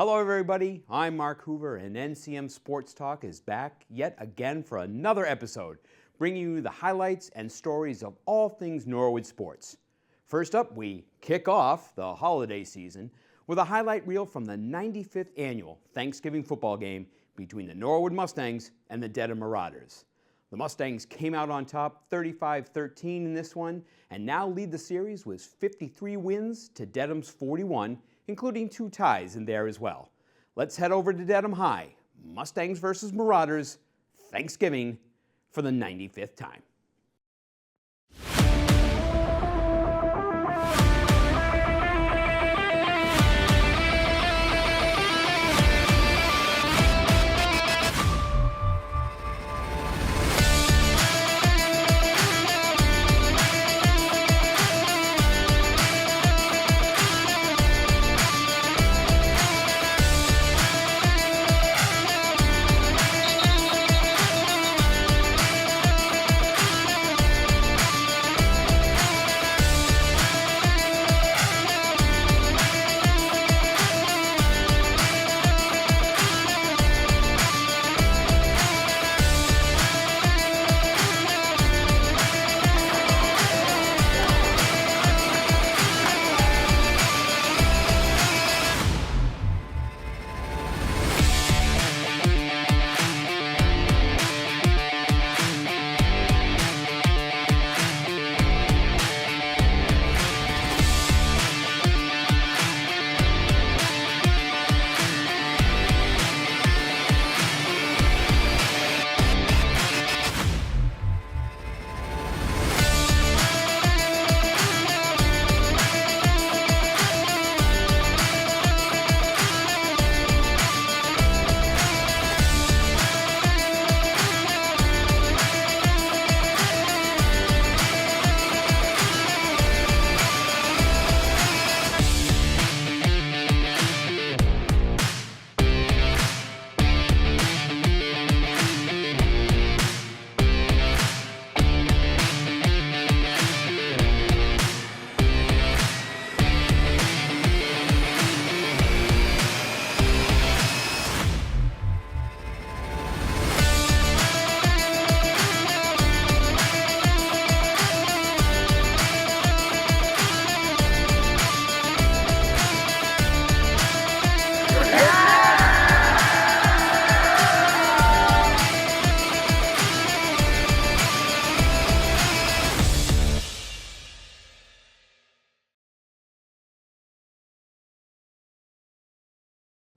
Hello everybody, I'm Mark Hoover and NCM Sports Talk is back yet again for another episode, bringing you the highlights and stories of all things Norwood sports. First up, we kick off the holiday season with a highlight reel from the 95th annual Thanksgiving football game between the Norwood Mustangs and the Dedham Marauders. The Mustangs came out on top 35-13 in this one and now lead the series with 53 wins to Dedham's 41, including 2 ties in there as well. Let's head over to Dedham High, Mustangs versus Marauders, Thanksgiving for the 95th time.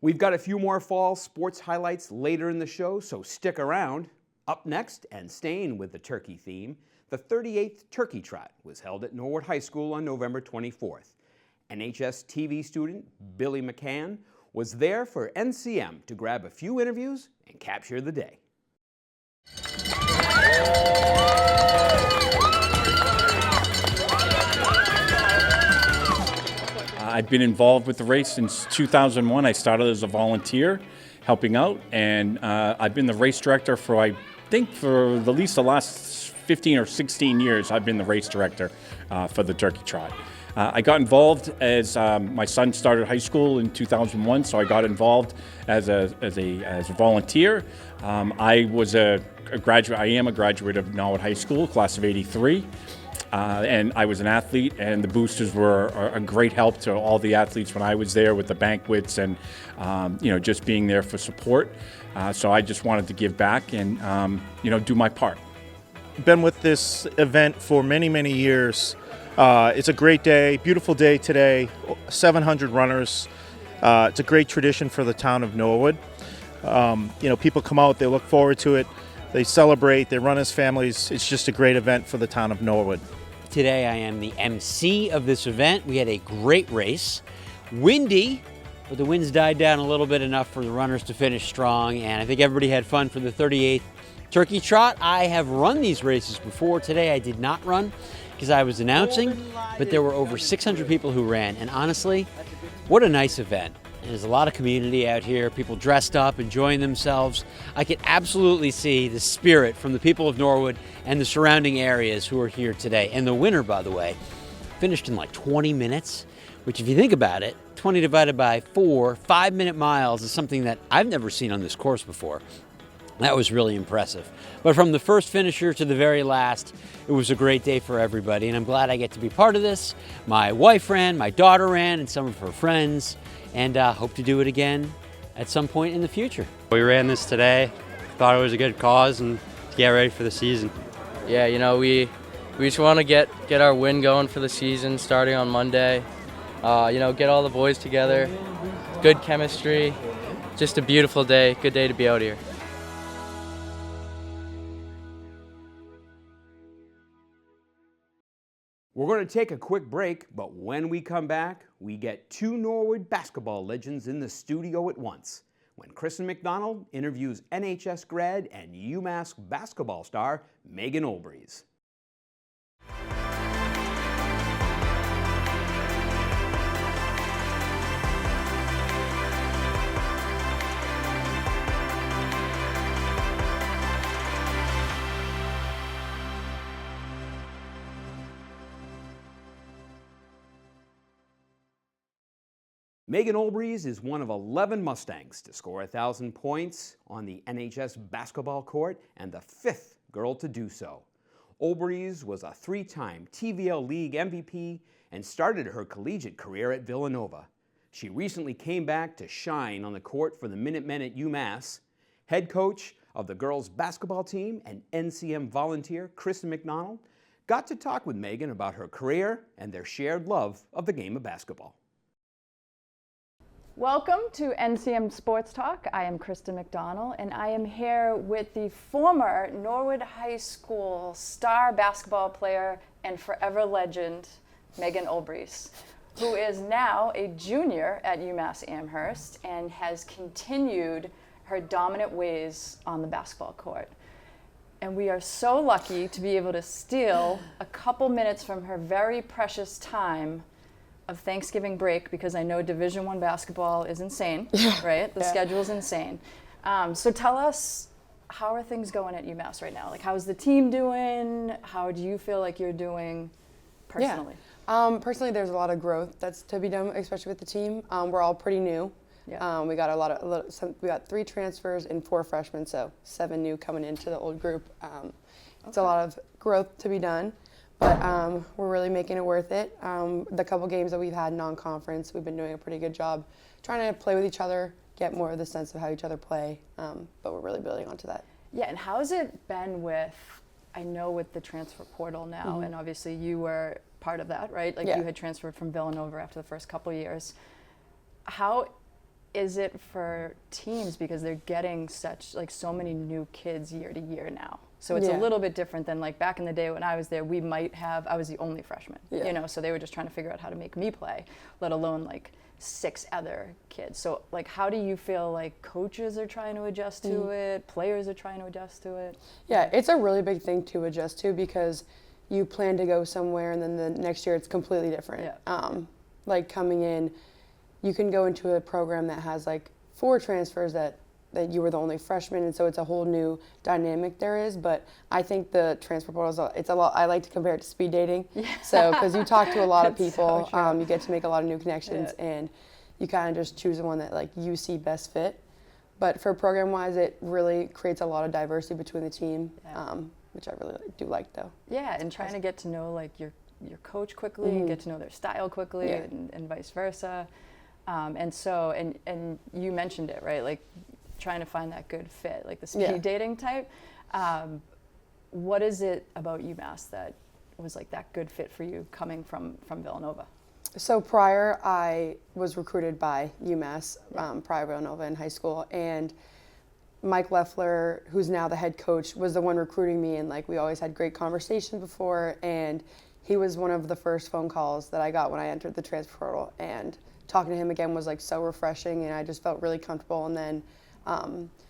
We've got a few more fall sports highlights later in the show, so stick around. Up next, and staying with the turkey theme, the 38th Turkey Trot was held at Norwood High School on November 24th. NHS TV student Billy McCann was there for NCM to grab a few interviews and capture the day. I've been involved with the race since 2001. I started as a volunteer helping out, and I've been the race director for, I think, for at least the last 15 or 16 years. I've been the race director for the Turkey Trot. I got involved as my son started high school in 2001, so I got involved as a volunteer. I was a graduate. I am a graduate of Norwood High School, class of '83. And I was an athlete, and the boosters were a great help to all the athletes when I was there with the banquets and, just being there for support. So I just wanted to give back and, do my part. Been with this event for many, many years. It's a great day, beautiful day today, 700 runners. It's a great tradition for the town of Norwood. People come out, they look forward to it, they celebrate, they run as families. It's just a great event for the town of Norwood. Today I am the MC of this event. We had a great race. Windy, but the winds died down a little bit enough for the runners to finish strong, and I think everybody had fun for the 38th Turkey Trot. I have run these races before. Today I did not run because I was announcing, but there were over 600 people who ran, and honestly, what a nice event. There's a lot of community out here, people dressed up, enjoying themselves. I can absolutely see the spirit from the people of Norwood and the surrounding areas who are here today. And the winner, by the way, finished in like 20 minutes, which if you think about it, 20 divided by 4, 5-minute miles is something that I've never seen on this course before. That was really impressive. But from the first finisher to the very last, it was a great day for everybody, and I'm glad I get to be part of this. My wife ran, my daughter ran, and some of her friends, and hope to do it again at some point in the future. We ran this today, thought it was a good cause, and to get ready for the season. Yeah, you know, we just want to get our win going for the season starting on Monday. You know, get all the boys together, good chemistry, just a beautiful day, good day to be out here. We're going to take a quick break, but when we come back, we get two Norwood basketball legends in the studio at once. When Kristen McDonnell interviews NHS grad and UMass basketball star Megan Olbrys. Megan Olbrys is one of 11 Mustangs to score 1,000 points on the NHS basketball court and the 5th girl to do so. Olbrys was a 3-time TVL League MVP and started her collegiate career at Villanova. She recently came back to shine on the court for the Minutemen at UMass. Head coach of the girls basketball team and NCM volunteer Kristen McDonnell got to talk with Megan about her career and their shared love of the game of basketball. Welcome to NCM Sports Talk. I am Kristen McDonnell, and I am here with the former Norwood High School star basketball player and forever legend, Megan Olbrys, who is now a junior at UMass Amherst and has continued her dominant ways on the basketball court. And we are so lucky to be able to steal a couple minutes from her very precious time of Thanksgiving break, because I know Division I basketball is insane, right? The schedule's insane. So tell us, how are things going at UMass right now? Like, how's the team doing? How do you feel like you're doing personally? Personally, there's a lot of growth that's to be done, especially with the team. We're all pretty new. We got we got 3 transfers and 4 freshmen, so 7 new coming into the old group. It's a lot of growth to be done. But we're really making it worth it. The couple games that we've had non-conference, we've been doing a pretty good job trying to play with each other, get more of the sense of how each other play, but we're really building onto that. Yeah, and how's it been with, I know with the transfer portal now, and obviously you were part of that, right? Like you had transferred from Villanova after the first couple years. How is it for teams, because they're getting so many new kids year to year now? So it's a little bit different than like back in the day when I was there. I was the only freshman, you know, so they were just trying to figure out how to make me play, let alone like 6 other kids. So like, how do you feel like coaches are trying to adjust to it, players are trying to adjust to it? Yeah, it's a really big thing to adjust to, because you plan to go somewhere and then the next year it's completely different. Like coming in, you can go into a program that has like 4 transfers that you were the only freshman, and so it's a whole new dynamic there is. But I think the transfer portal it's a lot. I like to compare it to speed dating. So because you talk to a lot of people, you get to make a lot of new connections, and you kind of just choose the one that like you see best fit. But for program wise, it really creates a lot of diversity between the team, which I really do like though. Yeah, and trying to get to know like your coach quickly, and get to know their style quickly, and vice versa. And you mentioned it, right? Like, trying to find that good fit, like the speed dating type. What is it about UMass that was like that good fit for you coming from Villanova? So prior, I was recruited by UMass, prior Villanova in high school, and Mike Leffler, who's now the head coach, was the one recruiting me, and like we always had great conversations before, and he was one of the first phone calls that I got when I entered the transfer portal, and talking to him again was like so refreshing, and I just felt really comfortable. And then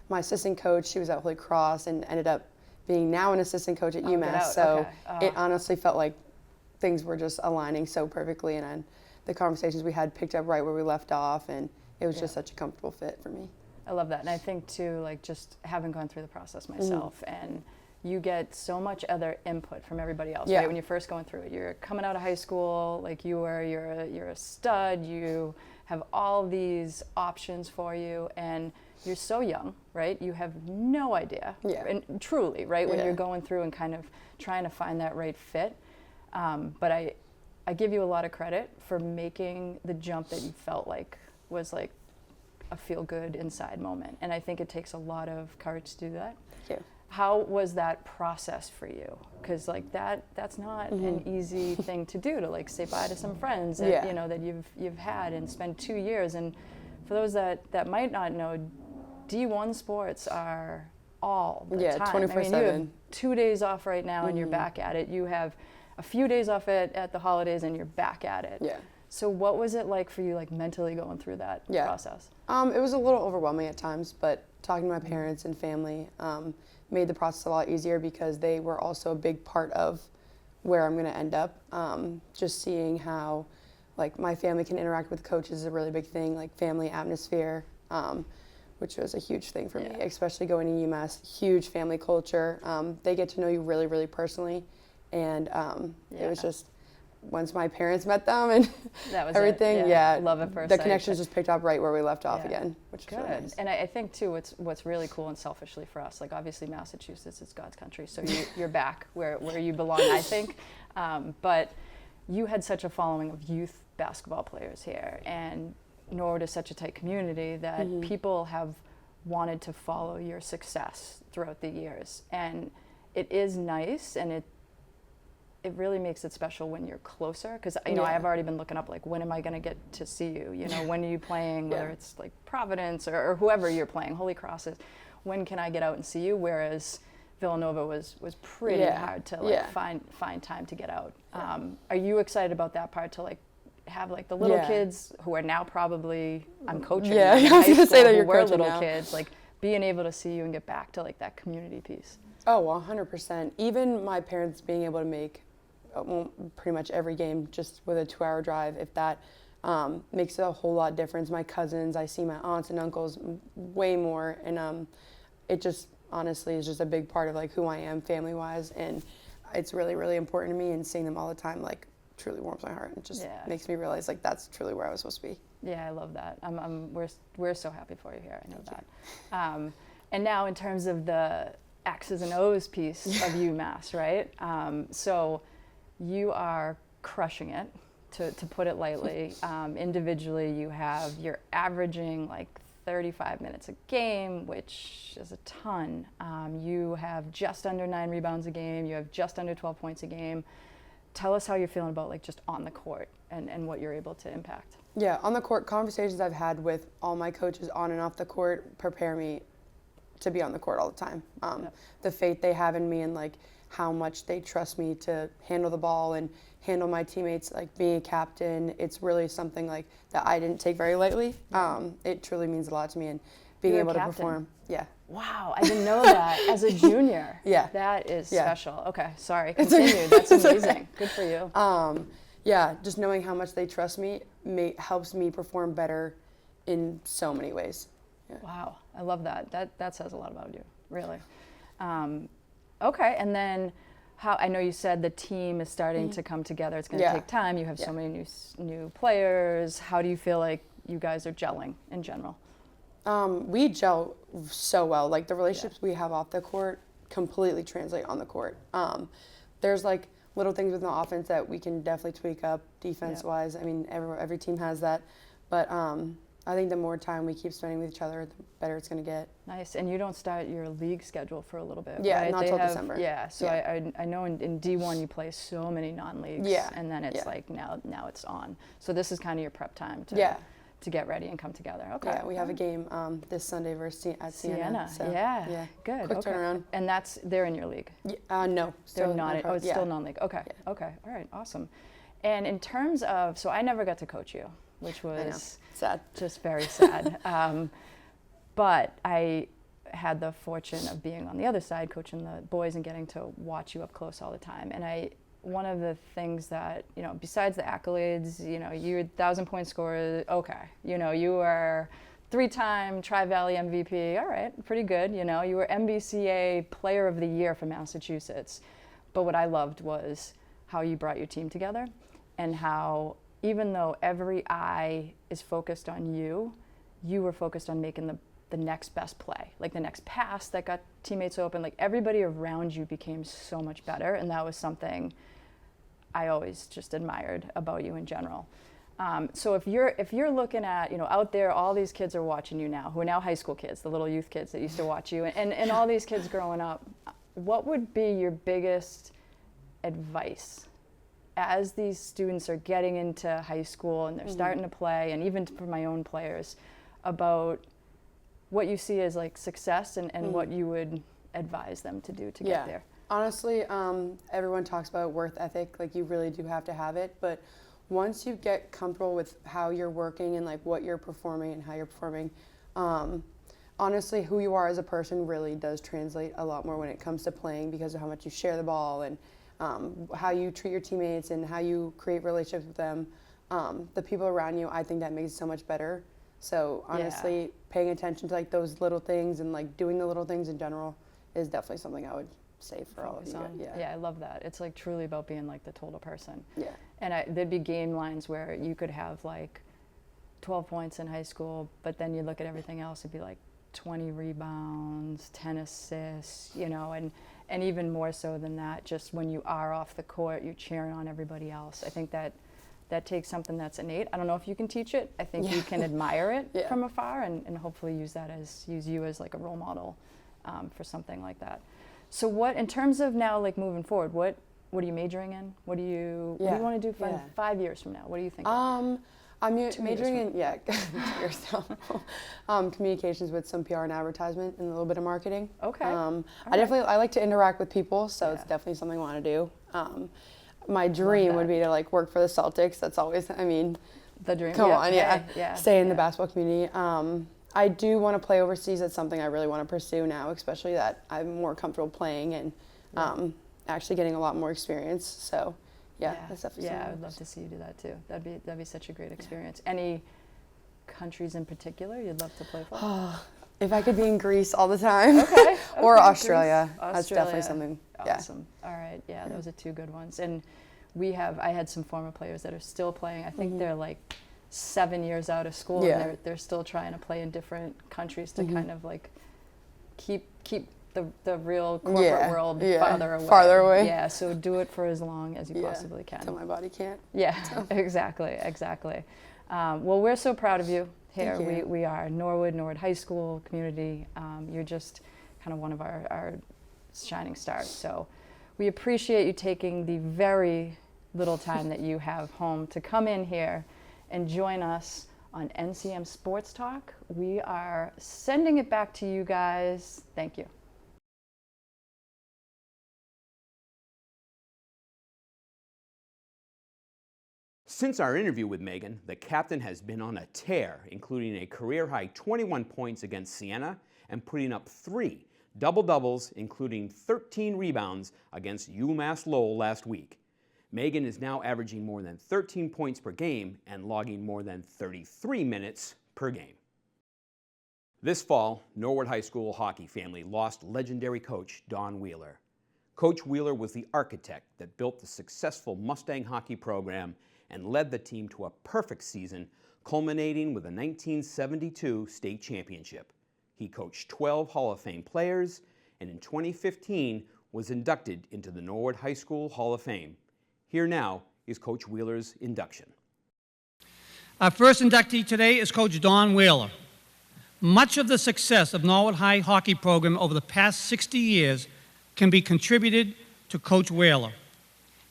my assistant coach, she was at Holy Cross and ended up being now an assistant coach at UMass. So it honestly felt like things were just aligning so perfectly, and the conversations we had picked up right where we left off, and it was just such a comfortable fit for me. I love that. And I think too, like just having gone through the process myself, and you get so much other input from everybody else, right? When you're first going through it, you're coming out of high school, like you're a stud, you have all these options for you, and you're so young, right? You have no idea, and truly, right, when you're going through and kind of trying to find that right fit. But I give you a lot of credit for making the jump that you felt like was like a feel-good inside moment. And I think it takes a lot of courage to do that. Thank you. How was that process for you? Because like that's not an easy thing to do, to like say bye to some friends that, you know, that you've had and spend 2 years. And for those that might not know, D1 sports are all the time. 24/7. I mean, you have 2 days off right now and you're back at it. You have a few days off at the holidays and you're back at it. Yeah. So what was it like for you, like mentally going through that process? It was a little overwhelming at times, but talking to my parents and family made the process a lot easier because they were also a big part of where I'm going to end up. Just seeing how like my family can interact with coaches is a really big thing, like family atmosphere, which was a huge thing for me, especially going to UMass. Huge family culture. They get to know you really, really personally. And it was just, once my parents met them and that was everything, love at first the sight. connections just picked up right where we left off again, which is really nice. And I think too, what's really cool and selfishly for us, like obviously Massachusetts is God's country, so you're back where you belong, I think. But you had such a following of youth basketball players here, and Norwood is such a tight community that people have wanted to follow your success throughout the years, and it is nice, and it really makes it special when you're closer, because you know I've already been looking up like when am I going to get to see you, you know, when are you playing, whether it's like Providence or whoever you're playing, Holy Crosses, when can I get out and see you, whereas Villanova was pretty hard to like find time to get out. Are you excited about that part, to like have like the little kids who are now probably, I'm coaching I was going to say that you're were coaching little now. kids, like being able to see you and get back to like that community piece? Oh, 100%. Even my parents being able to make pretty much every game just with a 2-hour drive, if that makes a whole lot of difference. My cousins, I see my aunts and uncles way more, and it just honestly is just a big part of like who I am family-wise, and it's really, really important to me, and seeing them all the time like truly warms my heart and just makes me realize like that's truly where I was supposed to be. Yeah, I love that. We're so happy for you here. I know that. And now in terms of the X's and O's piece of UMass, right? So you are crushing it, to put it lightly. Individually, you're averaging like 35 minutes a game, which is a ton. You have just under 9 rebounds a game. You have just under 12 points a game. Tell us how you're feeling about like just on the court and what you're able to impact. Yeah, on the court, conversations I've had with all my coaches on and off the court prepare me to be on the court all the time. The faith they have in me and like how much they trust me to handle the ball and handle my teammates, like being a captain, it's really something like that I didn't take very lightly. It truly means a lot to me, and being able to perform. Yeah. Wow, I didn't know that as a junior. Yeah. That is special. Okay, sorry, continue. That's amazing. Good for you. Yeah, just knowing how much they trust me helps me perform better in so many ways. Yeah. Wow, I love that. That says a lot about you, really. Okay, and then I know you said the team is starting to come together. It's going to take time. You have so many new players. How do you feel like you guys are gelling in general? We gel so well. Like the relationships we have off the court completely translate on the court. There's like little things within the offense that we can definitely tweak up defense-wise. I mean, every team has that. But I think the more time we keep spending with each other, the better it's going to get. Nice. And you don't start your league schedule for a little bit, yeah, right? not till December. Yeah, so I know in D1 you play so many non-leagues, and then it's like now it's on. So this is kind of your prep time to get ready and come together. Okay. Yeah, we have a game this Sunday versus at Siena. So, yeah, good. Quick turnaround. And they're in your league? No. They're not. It's still non-league. Okay. Yeah. Okay. All right. Awesome. And in terms of, so I never got to coach you, which was sad. Just very sad. But I had the fortune of being on the other side, coaching the boys and getting to watch you up close all the time. And one of the things that, besides the accolades, you're 1,000-point scorer, okay. You were 3-time Tri-Valley MVP, all right, pretty good. You were MBCA Player of the Year for Massachusetts. But what I loved was how you brought your team together and how even though every eye is focused on you, you were focused on making the next best play, like the next pass that got teammates open. Like everybody around you became so much better, and that was something I always just admired about you in general. So if you're looking at, you know, out there, all these kids are watching you now, who are now high school kids, the little youth kids that used to watch you, and all these kids growing up, what would be your biggest advice as these students are getting into high school and they're starting to play, and even for my own players, about what you see as like success and what you would advise them to do to get there? Honestly, everyone talks about work ethic, like you really do have to have it, but once you get comfortable with how you're working and like what you're performing and how you're performing, honestly, who you are as a person really does translate a lot more when it comes to playing, because of how much you share the ball and how you treat your teammates and how you create relationships with them. The people around you, I think that makes it so much better. So honestly, paying attention to like those little things and like doing the little things in general is definitely something I would say for all of you. Yeah, I love that. It's like truly about being like the total person. Yeah. And there'd be game lines where you could have like 12 points in high school, but then you look at everything else, it'd be like 20 rebounds, 10 assists, you know, and even more so than that, just when you are off the court, you're cheering on everybody else. I think that takes something that's innate. I don't know if you can teach it. I think you can admire it from afar and hopefully use you as like a role model for something like that. So what, in terms of now, like moving forward, what are you majoring in? What do you want to do 5 years from now? What do you think? I'm majoring in 2 years now. Communications with some PR and advertisement and a little bit of marketing. Okay. I like to interact with people, so it's definitely something I want to do. My dream would be to like work for the Celtics. That's always, I mean, the dream. Come on, stay in the basketball community. I do want to play overseas. That's something I really want to pursue now, especially that I'm more comfortable playing and actually getting a lot more experience. So, that's definitely something. I would love to see you do that too. That'd be such a great experience. Any countries in particular you'd love to play for? If I could be in Greece all the time, or Australia. That's definitely something. Awesome. All right. Yeah, those are two good ones. And I had some former players that are still playing. I think they're like 7 years out of school, and they're still trying to play in different countries to kind of like keep the real corporate world farther away. Yeah, so do it for as long as you possibly can. Until my body can't. Yeah, exactly. Well, we're so proud of you here. We are Norwood High School community. You're just kind of one of our shining stars. So we appreciate you taking the very little time that you have home to come in here and join us on NCM Sports Talk. We are sending it back to you guys. Thank you. Since our interview with Megan, the captain has been on a tear, including a career-high 21 points against Siena and putting up 3 double-doubles, including 13 rebounds against UMass Lowell last week. Megan is now averaging more than 13 points per game and logging more than 33 minutes per game. This fall, Norwood High School hockey family lost legendary coach Don Wheeler. Coach Wheeler was the architect that built the successful Mustang hockey program and led the team to a perfect season, culminating with a 1972 state championship. He coached 12 Hall of Fame players, and in 2015 was inducted into the Norwood High School Hall of Fame. Here now is Coach Wheeler's induction. Our first inductee today is Coach Don Wheeler. Much of the success of Norwood High hockey program over the past 60 years can be contributed to Coach Wheeler.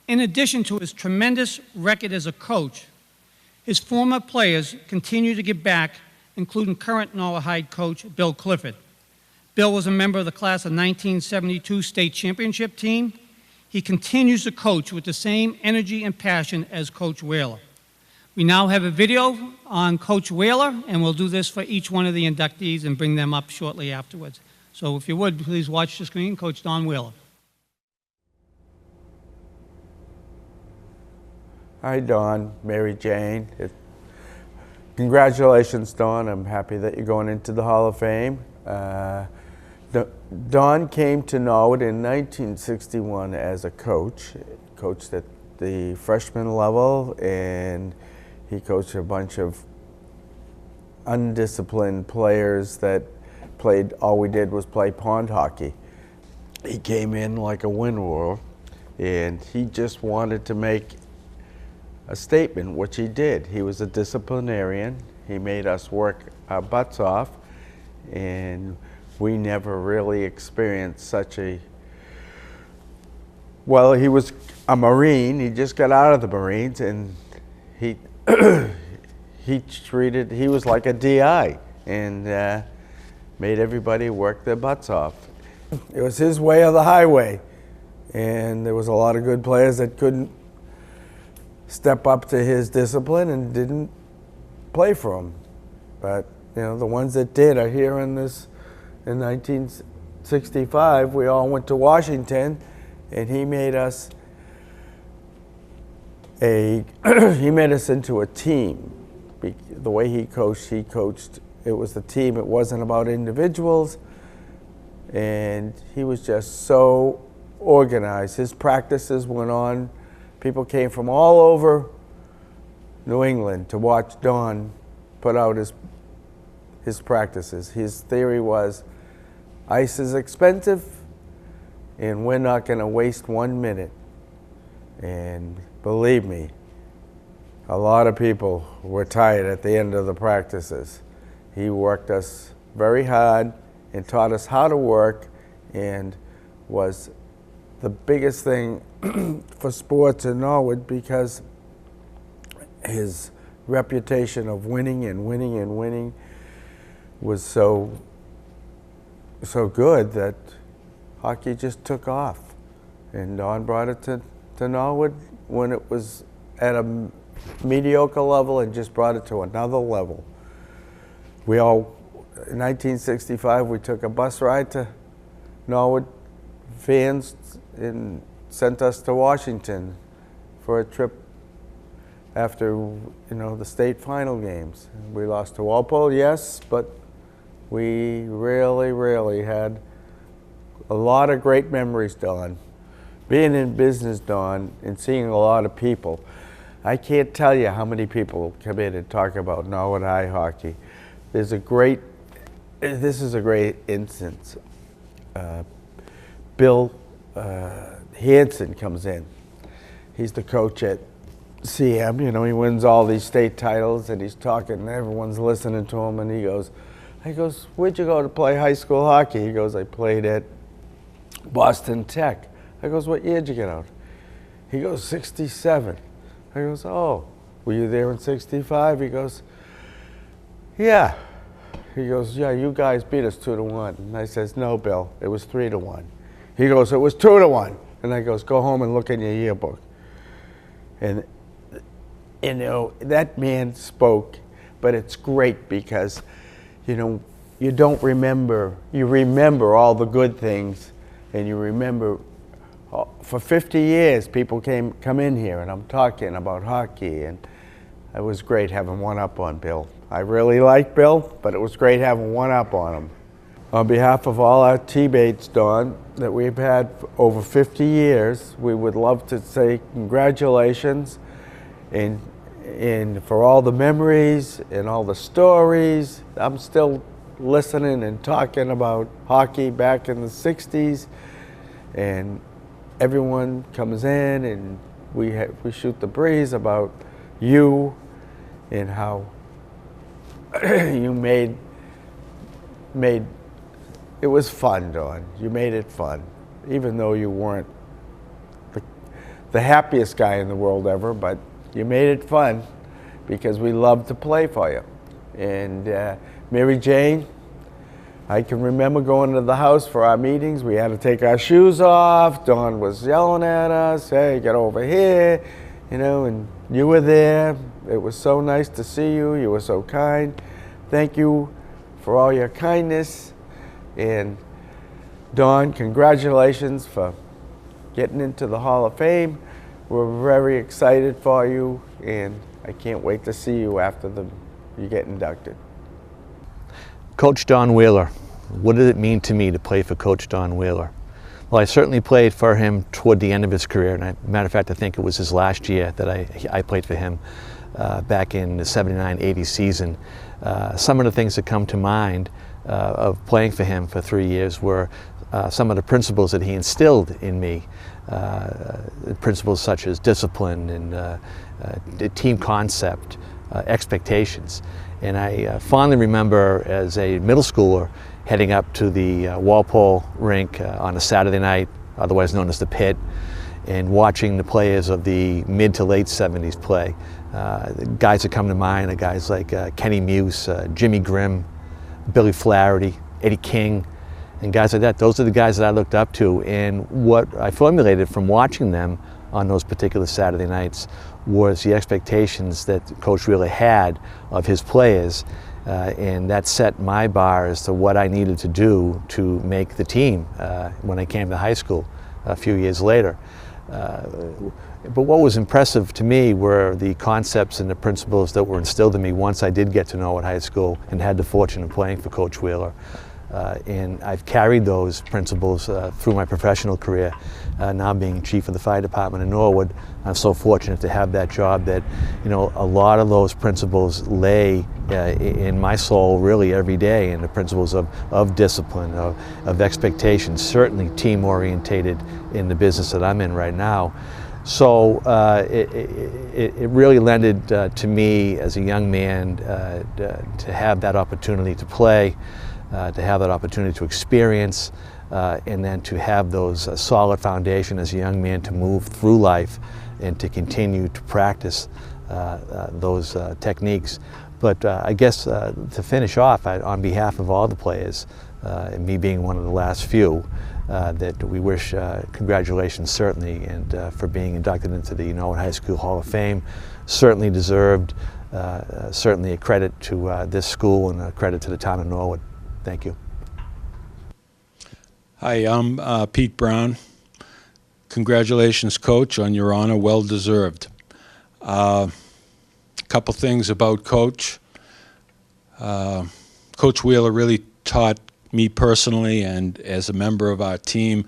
In addition to his tremendous record as a coach, his former players continue to give back, including current Norwood High coach Bill Clifford. Bill was a member of the class of 1972 state championship team. He continues to coach with the same energy and passion as Coach Wheeler. We now have a video on Coach Wheeler, and we'll do this for each one of the inductees and bring them up shortly afterwards. So if you would, please watch the screen. Coach Don Wheeler. Hi, Dawn, Mary Jane. Congratulations, Dawn. I'm happy that you're going into the Hall of Fame. Dawn came to Norwood in 1961 as a coach, coached at the freshman level, and he coached a bunch of undisciplined players that played, all we did was play pond hockey. He came in like a windwhirl, and he just wanted to make a statement, which he did. He was a disciplinarian. He made us work our butts off, and we never really experienced such a, well, he was a Marine. He just got out of the Marines, and he he was like a DI, and made everybody work their butts off. It was his way or the highway, and there was a lot of good players that couldn't step up to his discipline and didn't play for him. But you know, the ones that did are here in 1965. We all went to Washington, and he made us into a team. The way he coached, it was the team. It wasn't about individuals, and he was just so organized. His practices went on. People came from all over New England to watch Don put out his practices. His theory was, ice is expensive, and we're not going to waste 1 minute. And believe me, a lot of people were tired at the end of the practices. He worked us very hard and taught us how to work, and was the biggest thing for sports in Norwood, because his reputation of winning and winning and winning was so good that hockey just took off. And Don brought it to Norwood when it was at a mediocre level, and just brought it to another level. We all, in 1965, we took a bus ride to Norwood, fans, and sent us to Washington for a trip after, the state final games. We lost to Walpole, yes, but we really had a lot of great memories, Don. Being in business, Don, and seeing a lot of people. I can't tell you how many people come in and talk about Norwood High hockey. This is a great instance. Bill Hansen comes in. He's the coach at CM. He wins all these state titles, and he's talking, and everyone's listening to him, and he goes, where'd you go to play high school hockey? He goes, I played at Boston Tech. I goes, what year did you get out? He goes, 67. I goes, oh, were you there in 65? He goes, yeah. He goes, yeah, you guys beat us 2-1. And I says, no, Bill, it was 3-1. He goes, it was 2-1. And I goes, go home and look in your yearbook. And that man spoke, but it's great because, you don't remember, you remember all the good things, and you remember for 50 years people come in here, and I'm talking about hockey, and it was great having one up on Bill. I really like Bill, but it was great having one up on him. On behalf of all our teammates, Don, that we've had for over 50 years, we would love to say congratulations, and for all the memories and all the stories. I'm still listening and talking about hockey back in the 60s, and everyone comes in, and we shoot the breeze about you and how you made it was fun, Don. You made it fun, even though you weren't the happiest guy in the world ever, but you made it fun because we loved to play for you. And Mary Jane, I can remember going to the house for our meetings. We had to take our shoes off. Don was yelling at us, hey, get over here, and you were there. It was so nice to see you. You were so kind. Thank you for all your kindness. And Don, congratulations for getting into the Hall of Fame. We're very excited for you, and I can't wait to see you after you get inducted. Coach Don Wheeler, what did it mean to me to play for Coach Don Wheeler? Well, I certainly played for him toward the end of his career, and matter of fact, I think it was his last year that I played for him. back in the 79-80 season. Some of the things that come to mind of playing for him for 3 years were some of the principles that he instilled in me, principles such as discipline and team concept, expectations. And I fondly remember as a middle schooler heading up to the Walpole rink on a Saturday night, otherwise known as the Pit, and watching the players of the mid to late 70s play. The guys that come to mind are guys like Kenny Muse, Jimmy Grimm, Billy Flaherty, Eddie King, and guys like that. Those are the guys that I looked up to, and what I formulated from watching them on those particular Saturday nights was the expectations that Coach Wheeler had of his players, and that set my bar as to what I needed to do to make the team when I came to high school a few years later. But what was impressive to me were the concepts and the principles that were instilled in me once I did get to Norwood High School and had the fortune of playing for Coach Wheeler. And I've carried those principles through my professional career. Now being chief of the fire department in Norwood, I'm so fortunate to have that job that, you know, a lot of those principles lay in my soul really every day, and the principles of discipline, of expectations, certainly team orientated in the business that I'm in right now. So it really lended to me as a young man to have that opportunity to play, to have that opportunity to experience, and then to have those solid foundation as a young man to move through life and to continue to practice those techniques. But I guess to finish off, on behalf of all the players, and me being one of the last few, that we wish congratulations certainly, and for being inducted into the Norwood High School Hall of Fame. Certainly deserved, certainly a credit to this school and a credit to the town of Norwood. Thank you. Hi, I'm Pete Brown. Congratulations, Coach, on your honor, well deserved. A couple things about Coach. Coach Wheeler really taught me personally and as a member of our team,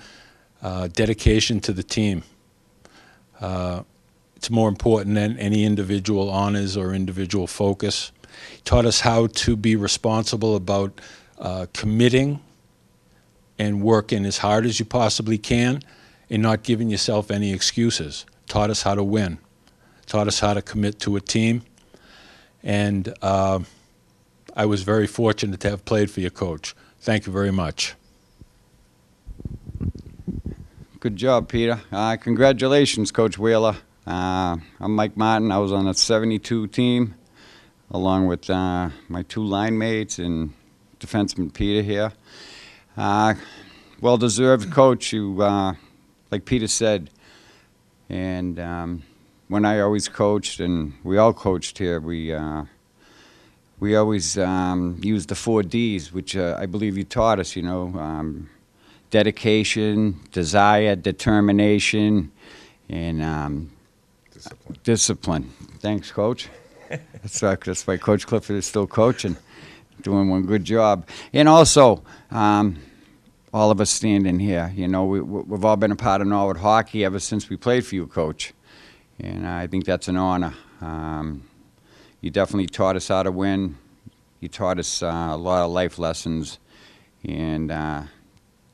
dedication to the team. It's more important than any individual honors or individual focus. He taught us how to be responsible about committing and working as hard as you possibly can and not giving yourself any excuses. Taught us how to win. Taught us how to commit to a team. And I was very fortunate to have played for you, Coach. Thank you very much. Good job, Peter. Congratulations, Coach Wheeler. I'm Mike Martin. I was on a 72 team along with my two line mates and defenseman Peter here. Well-deserved, Coach. You, like Peter said, and when I always coached, and we all coached here, we always used the 4 Ds, which I believe you taught us, you know, dedication, desire, determination, and discipline. Thanks, Coach. That's why Coach Clifford is still coaching, doing one good job. And also, all of us standing here, you know, we've all been a part of Norwood hockey ever since we played for you, Coach. And I think that's an honor. You definitely taught us how to win. You taught us a lot of life lessons. And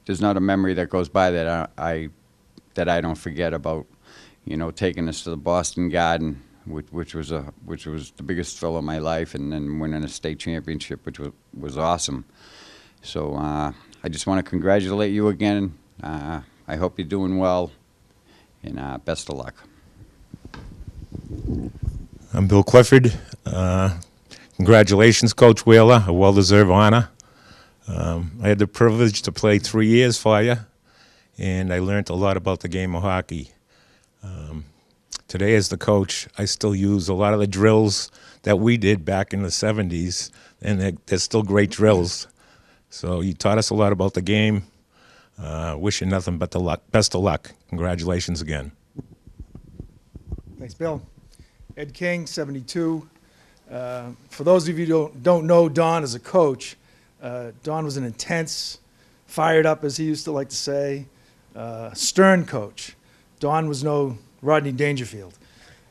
there's not a memory that goes by that I don't forget about, you know, taking us to the Boston Garden, which was the biggest thrill of my life, and then winning a state championship, which was awesome. So I just want to congratulate you again. I hope you're doing well, and best of luck. I'm Bill Clifford. Congratulations, Coach Wheeler, a well-deserved honor. I had the privilege to play 3 years for you, and I learned a lot about the game of hockey. Today as the coach, I still use a lot of the drills that we did back in the 70s, and they're still great drills. So you taught us a lot about the game. Wish you nothing but the luck. Best of luck. Congratulations again. Thanks, Bill. Ed King, 72. For those of you who don't know Don as a coach, Don was an intense, fired up, as he used to like to say, stern coach. Don was no Rodney Dangerfield.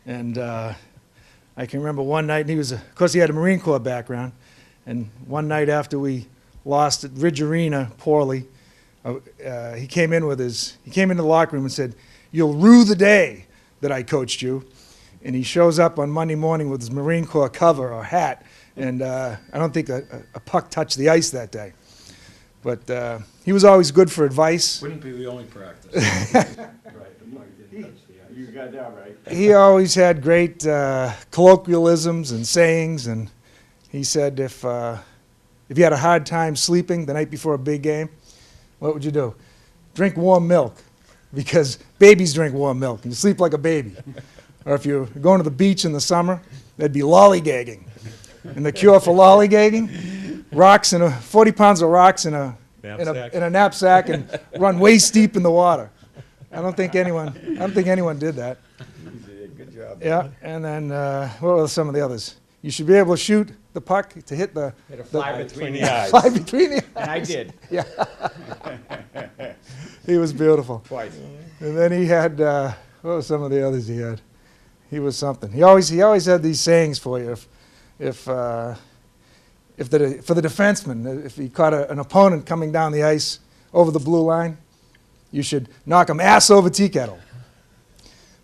And I I can remember one night, and of course, he had a Marine Corps background, and one night after we lost at Ridge Arena poorly, he came into the locker room and said, "You'll rue the day that I coached you." And he shows up on Monday morning with his Marine Corps cover or hat, and I don't think a puck touched the ice that day. But he was always good for advice. Wouldn't be the only practice. You got that right. He always had great colloquialisms and sayings, and he said if you had a hard time sleeping the night before a big game, what would you do? Drink warm milk, because babies drink warm milk, and you sleep like a baby. Or if you're going to the beach in the summer, that'd be lollygagging. And the cure for lollygagging, 40 pounds of rocks in a knapsack and run waist deep in the water. I don't think anyone did that. Good job. Yeah, and then what were some of the others? You should be able to shoot the puck to hit the fly between the eyes. Fly between the eyes. And I did. Yeah. He was beautiful. Twice. And then he had what were some of the others he had? He was something. He always had these sayings for you. For the defenseman, if he caught an opponent coming down the ice over the blue line, you should knock him ass over tea kettle.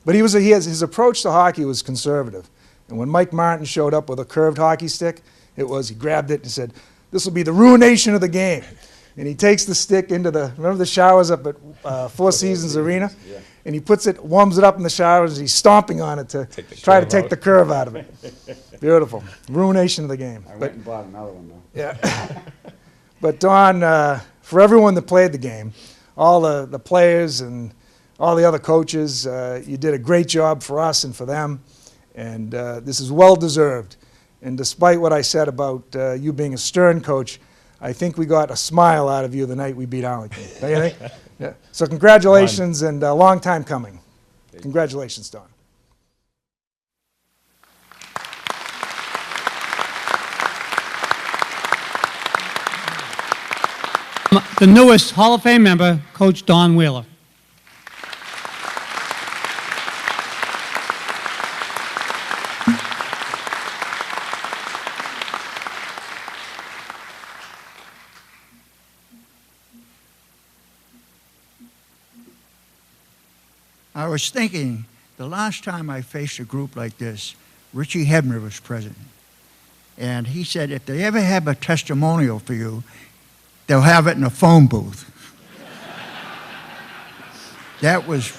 But his approach to hockey was conservative. And when Mike Martin showed up with a curved hockey stick, he grabbed it and said, "This will be the ruination of the game." And he takes the stick into remember the showers up at Four Seasons Arena? Yeah. And he warms it up in the showers, and he's stomping on it to try to take the curve out of it. Beautiful. Ruination of the game. I went and bought another one, though. Yeah. But Don, for everyone that played the game, all the players and all the other coaches, you did a great job for us and for them, and this is well-deserved. And despite what I said about you being a stern coach, I think we got a smile out of you the night we beat Arlington. Don't you think? Yeah. So congratulations, and a long time coming. Congratulations, Don. The newest Hall of Fame member, Coach Don Wheeler. I was thinking, the last time I faced a group like this, Richie Hebner was present. And he said, if they ever have a testimonial for you, they'll have it in a phone booth. That was,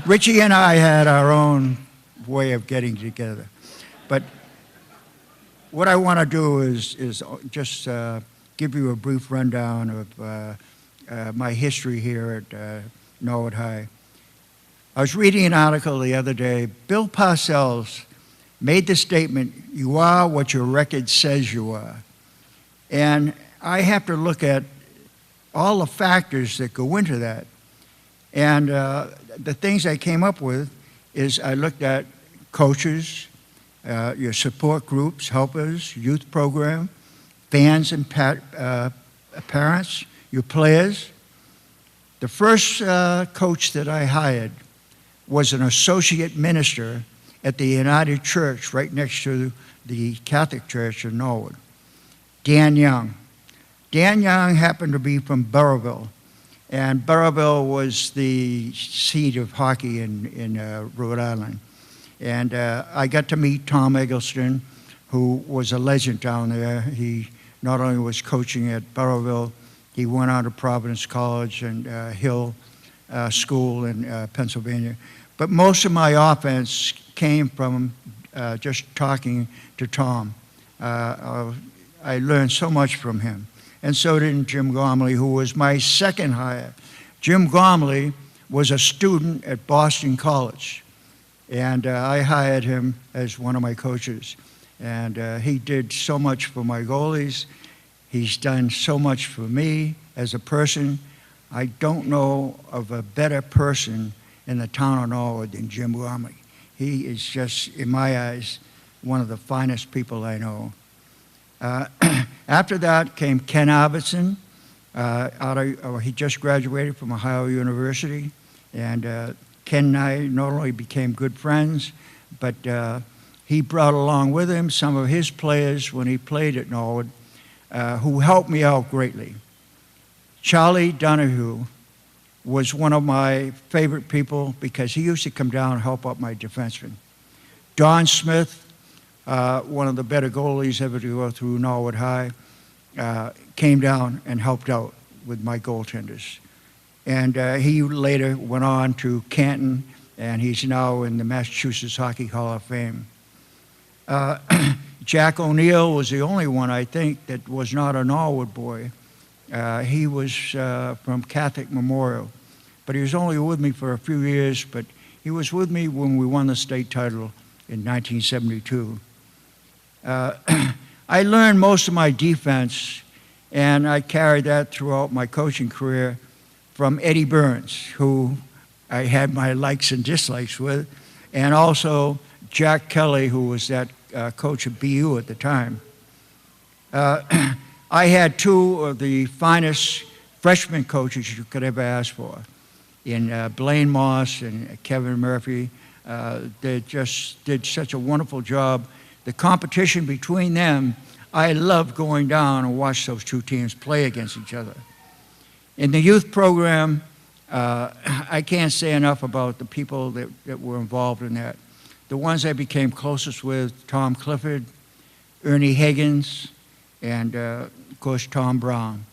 Richie and I had our own way of getting together. But what I want to do is just give you a brief rundown of my history here at Norwood High. I was reading an article the other day. Bill Parcells made the statement, "You are what your record says you are." And I have to look at all the factors that go into that. And the things I came up with is I looked at coaches, your support groups, helpers, youth program, fans and parents, your players. The first coach that I hired was an associate minister at the United Church right next to the Catholic Church in Norwood, Dan Young. Dan Young happened to be from Burrillville, and Burrillville was the seat of hockey in Rhode Island. And I got to meet Tom Eggleston, who was a legend down there. He not only was coaching at Burrillville, he went on to Providence College and Hill School in Pennsylvania. But most of my offense came from just talking to Tom. I learned so much from him. And so did Jim Gormley, who was my second hire. Jim Gormley was a student at Boston College, and I hired him as one of my coaches. And he did so much for my goalies. He's done so much for me as a person. I don't know of a better person in the town of Norwood than Jim Gormley. He is just, in my eyes, one of the finest people I know. After that came Ken Arvidsson. He just graduated from Ohio University, and Ken and I not only became good friends, but he brought along with him some of his players when he played at Norwood, who helped me out greatly. Charlie Donahue was one of my favorite people because he used to come down and help out my defensemen. Don Smith, one of the better goalies ever to go through Norwood High, came down and helped out with my goaltenders. And he later went on to Canton, and he's now in the Massachusetts Hockey Hall of Fame. Jack O'Neill was the only one, I think, that was not a Norwood boy. He was from Catholic Memorial, but he was only with me for a few years, but he was with me when we won the state title in 1972. I learned most of my defense, and I carried that throughout my coaching career from Eddie Burns, who I had my likes and dislikes with, and also Jack Kelly, who was that coach of BU at the time. I had two of the finest freshman coaches you could ever ask for, in Blaine Moss and Kevin Murphy. They just did such a wonderful job. The competition between them, I loved going down and watch those two teams play against each other. In the youth program, I can't say enough about the people that were involved in that. The ones I became closest with, Tom Clifford, Ernie Higgins, and of course Tom Brown.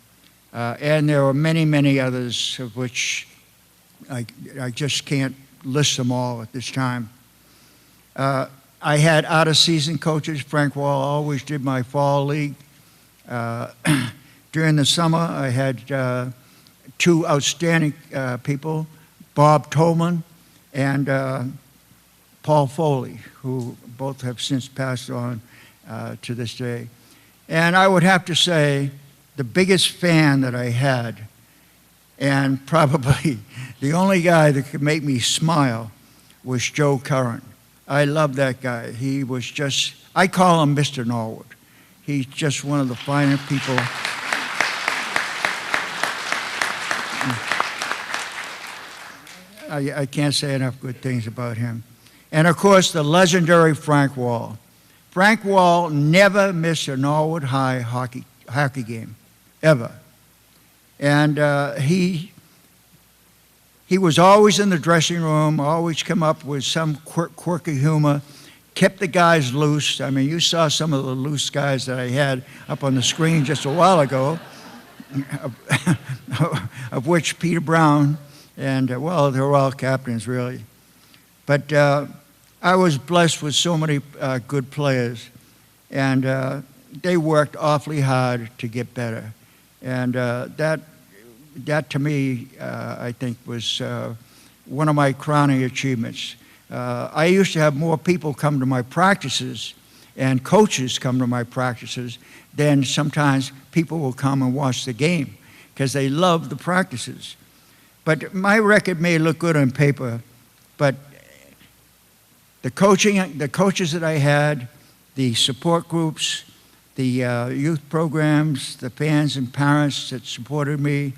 And there were many, many others of which I just can't list them all at this time. I had out-of-season coaches. Frank Wall always did my fall league. During the summer, I had two outstanding people, Bob Tolman and Paul Foley, who both have since passed on to this day. And I would have to say the biggest fan that I had, and probably the only guy that could make me smile, was Joe Curran. I love that guy. He was just, I call him Mr. Norwood. He's just one of the finer people. I can't say enough good things about him. And of course, the legendary Frank Wall. Frank Wall never missed a Norwood High hockey game, ever. And he was always in the dressing room, always come up with some quirky humor, kept the guys loose. I mean, you saw some of the loose guys that I had up on the screen just a while ago, of which Peter Brown, and well, they were all captains, really. But I was blessed with so many good players, and they worked awfully hard to get better. And that to me, I think, was one of my crowning achievements. I used to have more people come to my practices and coaches come to my practices than sometimes people will come and watch the game because they love the practices. But my record may look good on paper, but the coaches that I had, the support groups, the youth programs, the fans and parents that supported me,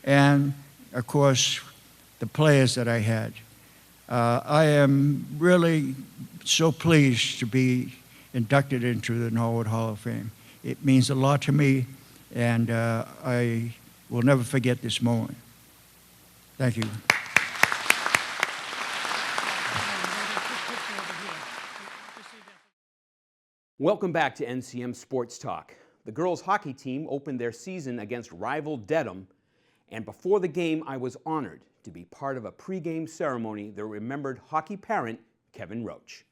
and of course, the players that I had. I am really so pleased to be inducted into the Norwood Hall of Fame. It means a lot to me, and I will never forget this moment. Thank you. Welcome back to NCM Sports Talk. The girls' hockey team opened their season against rival Dedham, and before the game, I was honored to be part of a pregame ceremony that remembered hockey parent Kevin Roach.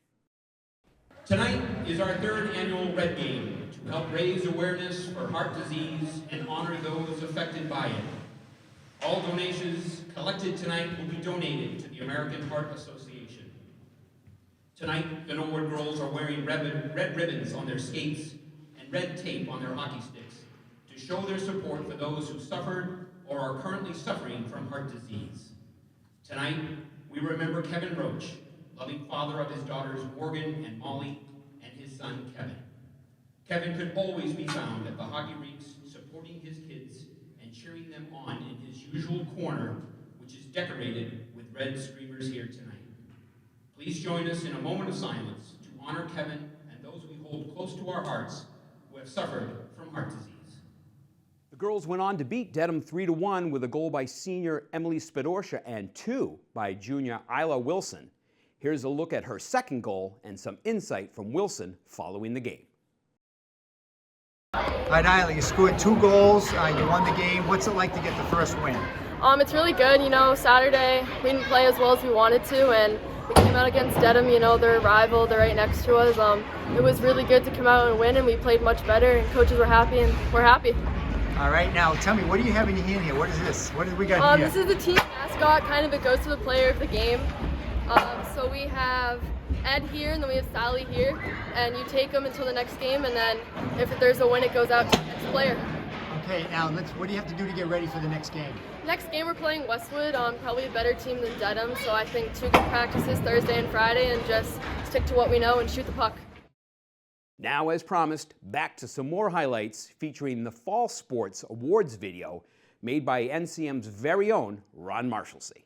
Tonight is our third annual Red Game to help raise awareness for heart disease and honor those affected by it. All donations collected tonight will be donated to the American Heart Association. Tonight, the Norwood girls are wearing red ribbons on their skates and red tape on their hockey sticks to show their support for those who suffered or are currently suffering from heart disease. Tonight, we remember Kevin Roach, loving father of his daughters Morgan and Molly, and his son Kevin. Kevin could always be found at the hockey rinks supporting his kids and cheering them on in his usual corner, which is decorated with red streamers here tonight. Please join us in a moment of silence to honor Kevin and those we hold close to our hearts who have suffered from heart disease. The girls went on to beat Dedham 3-1 with a goal by senior Emily Spadorsha and 2 by junior Isla Wilson. Here's a look at her second goal and some insight from Wilson following the game. All right, Isla, you scored 2 goals, you won the game. What's it like to get the first win? It's really good. Saturday we didn't play as well as we wanted to, and we came out against Dedham. They're a rival. They're right next to us. It was really good to come out and win, and we played much better, and coaches were happy, and we're happy. All right, now tell me, what do you have in your hand here? What is this? What do we got here? This is the team mascot. Kind of it goes to the player of the game. So we have Ed here, and then we have Sally here, and you take them until the next game, and then if there's a win, it goes out to the next player. Okay, now what do you have to do to get ready for the next game? Next game we're playing Westwood, probably a better team than Dedham, so I think 2 good practices Thursday and Friday, and just stick to what we know and shoot the puck. Now, as promised, back to some more highlights featuring the Fall Sports Awards video made by NCM's very own Ron Marshalsea.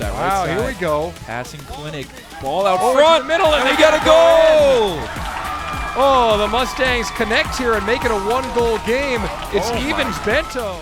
Wow, right here we go. Passing clinic. Ball out Over front. to the middle, and we they got a goal! Oh, the Mustangs connect here and make it a one-goal game. It's Evans Bento.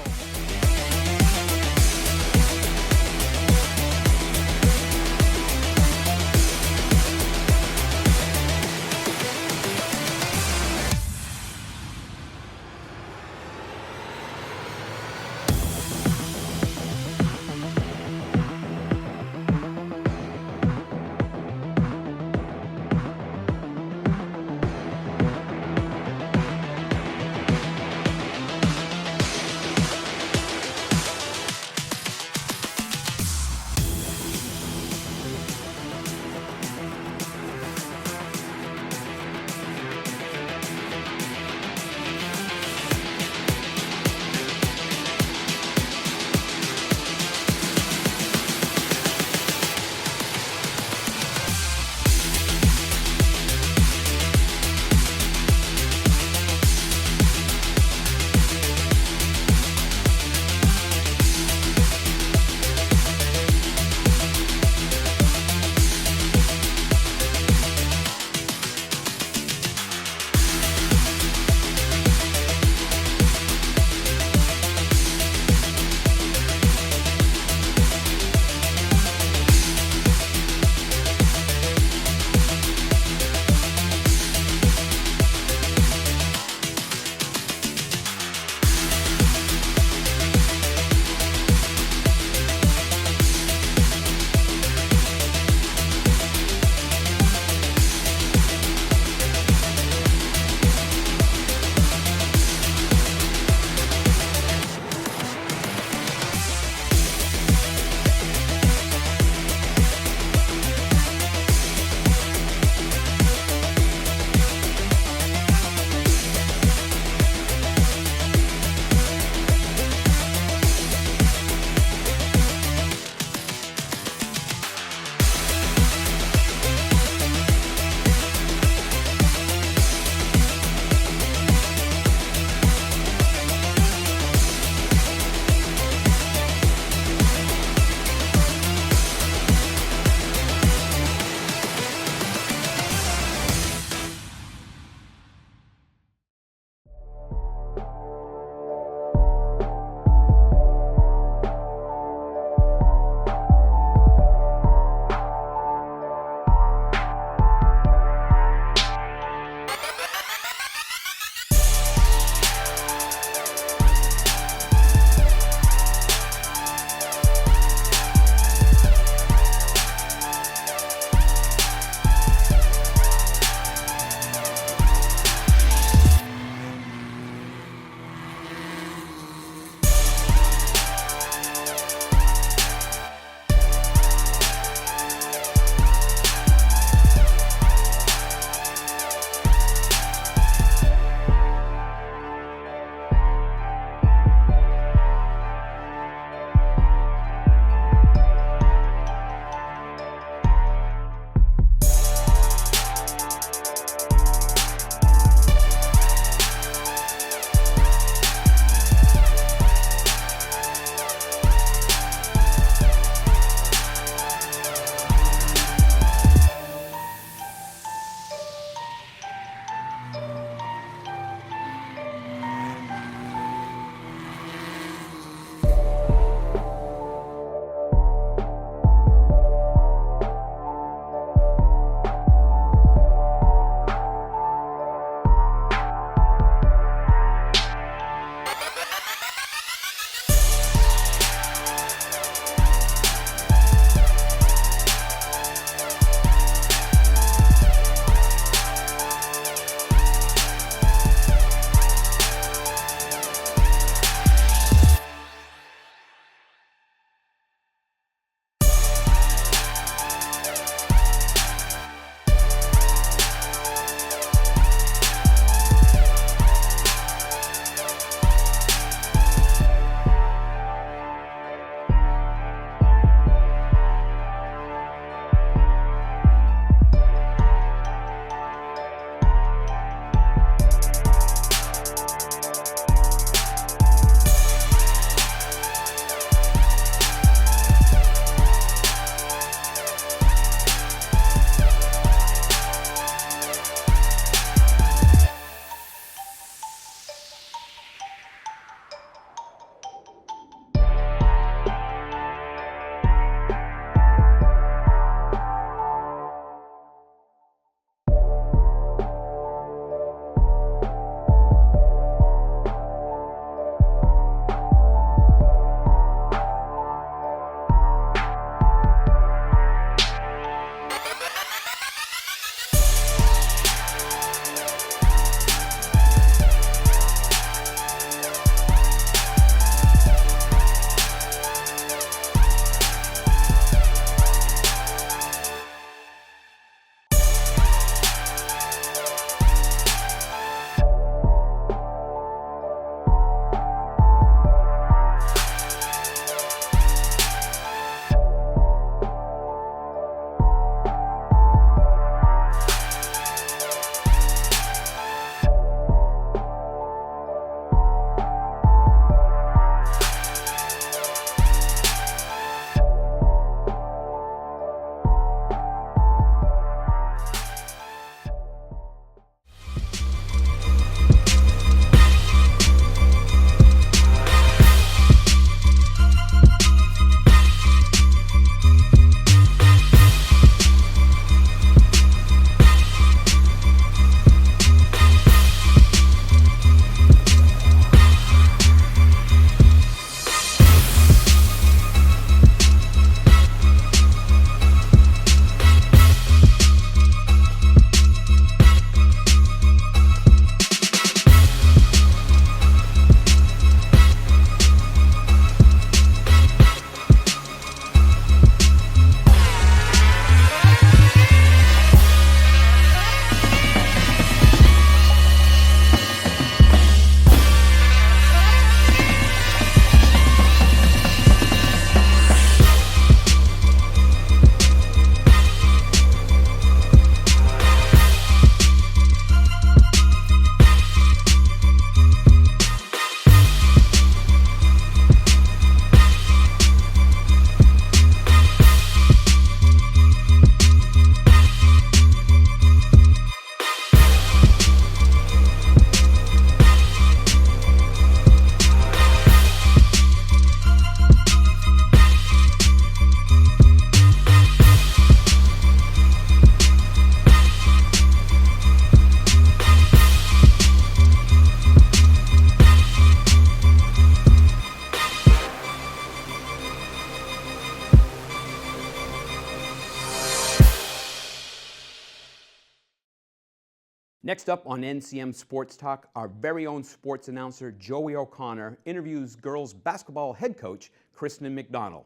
Next up on NCM Sports Talk, our very own sports announcer Joey O'Connor interviews girls basketball head coach Kristen McDonnell.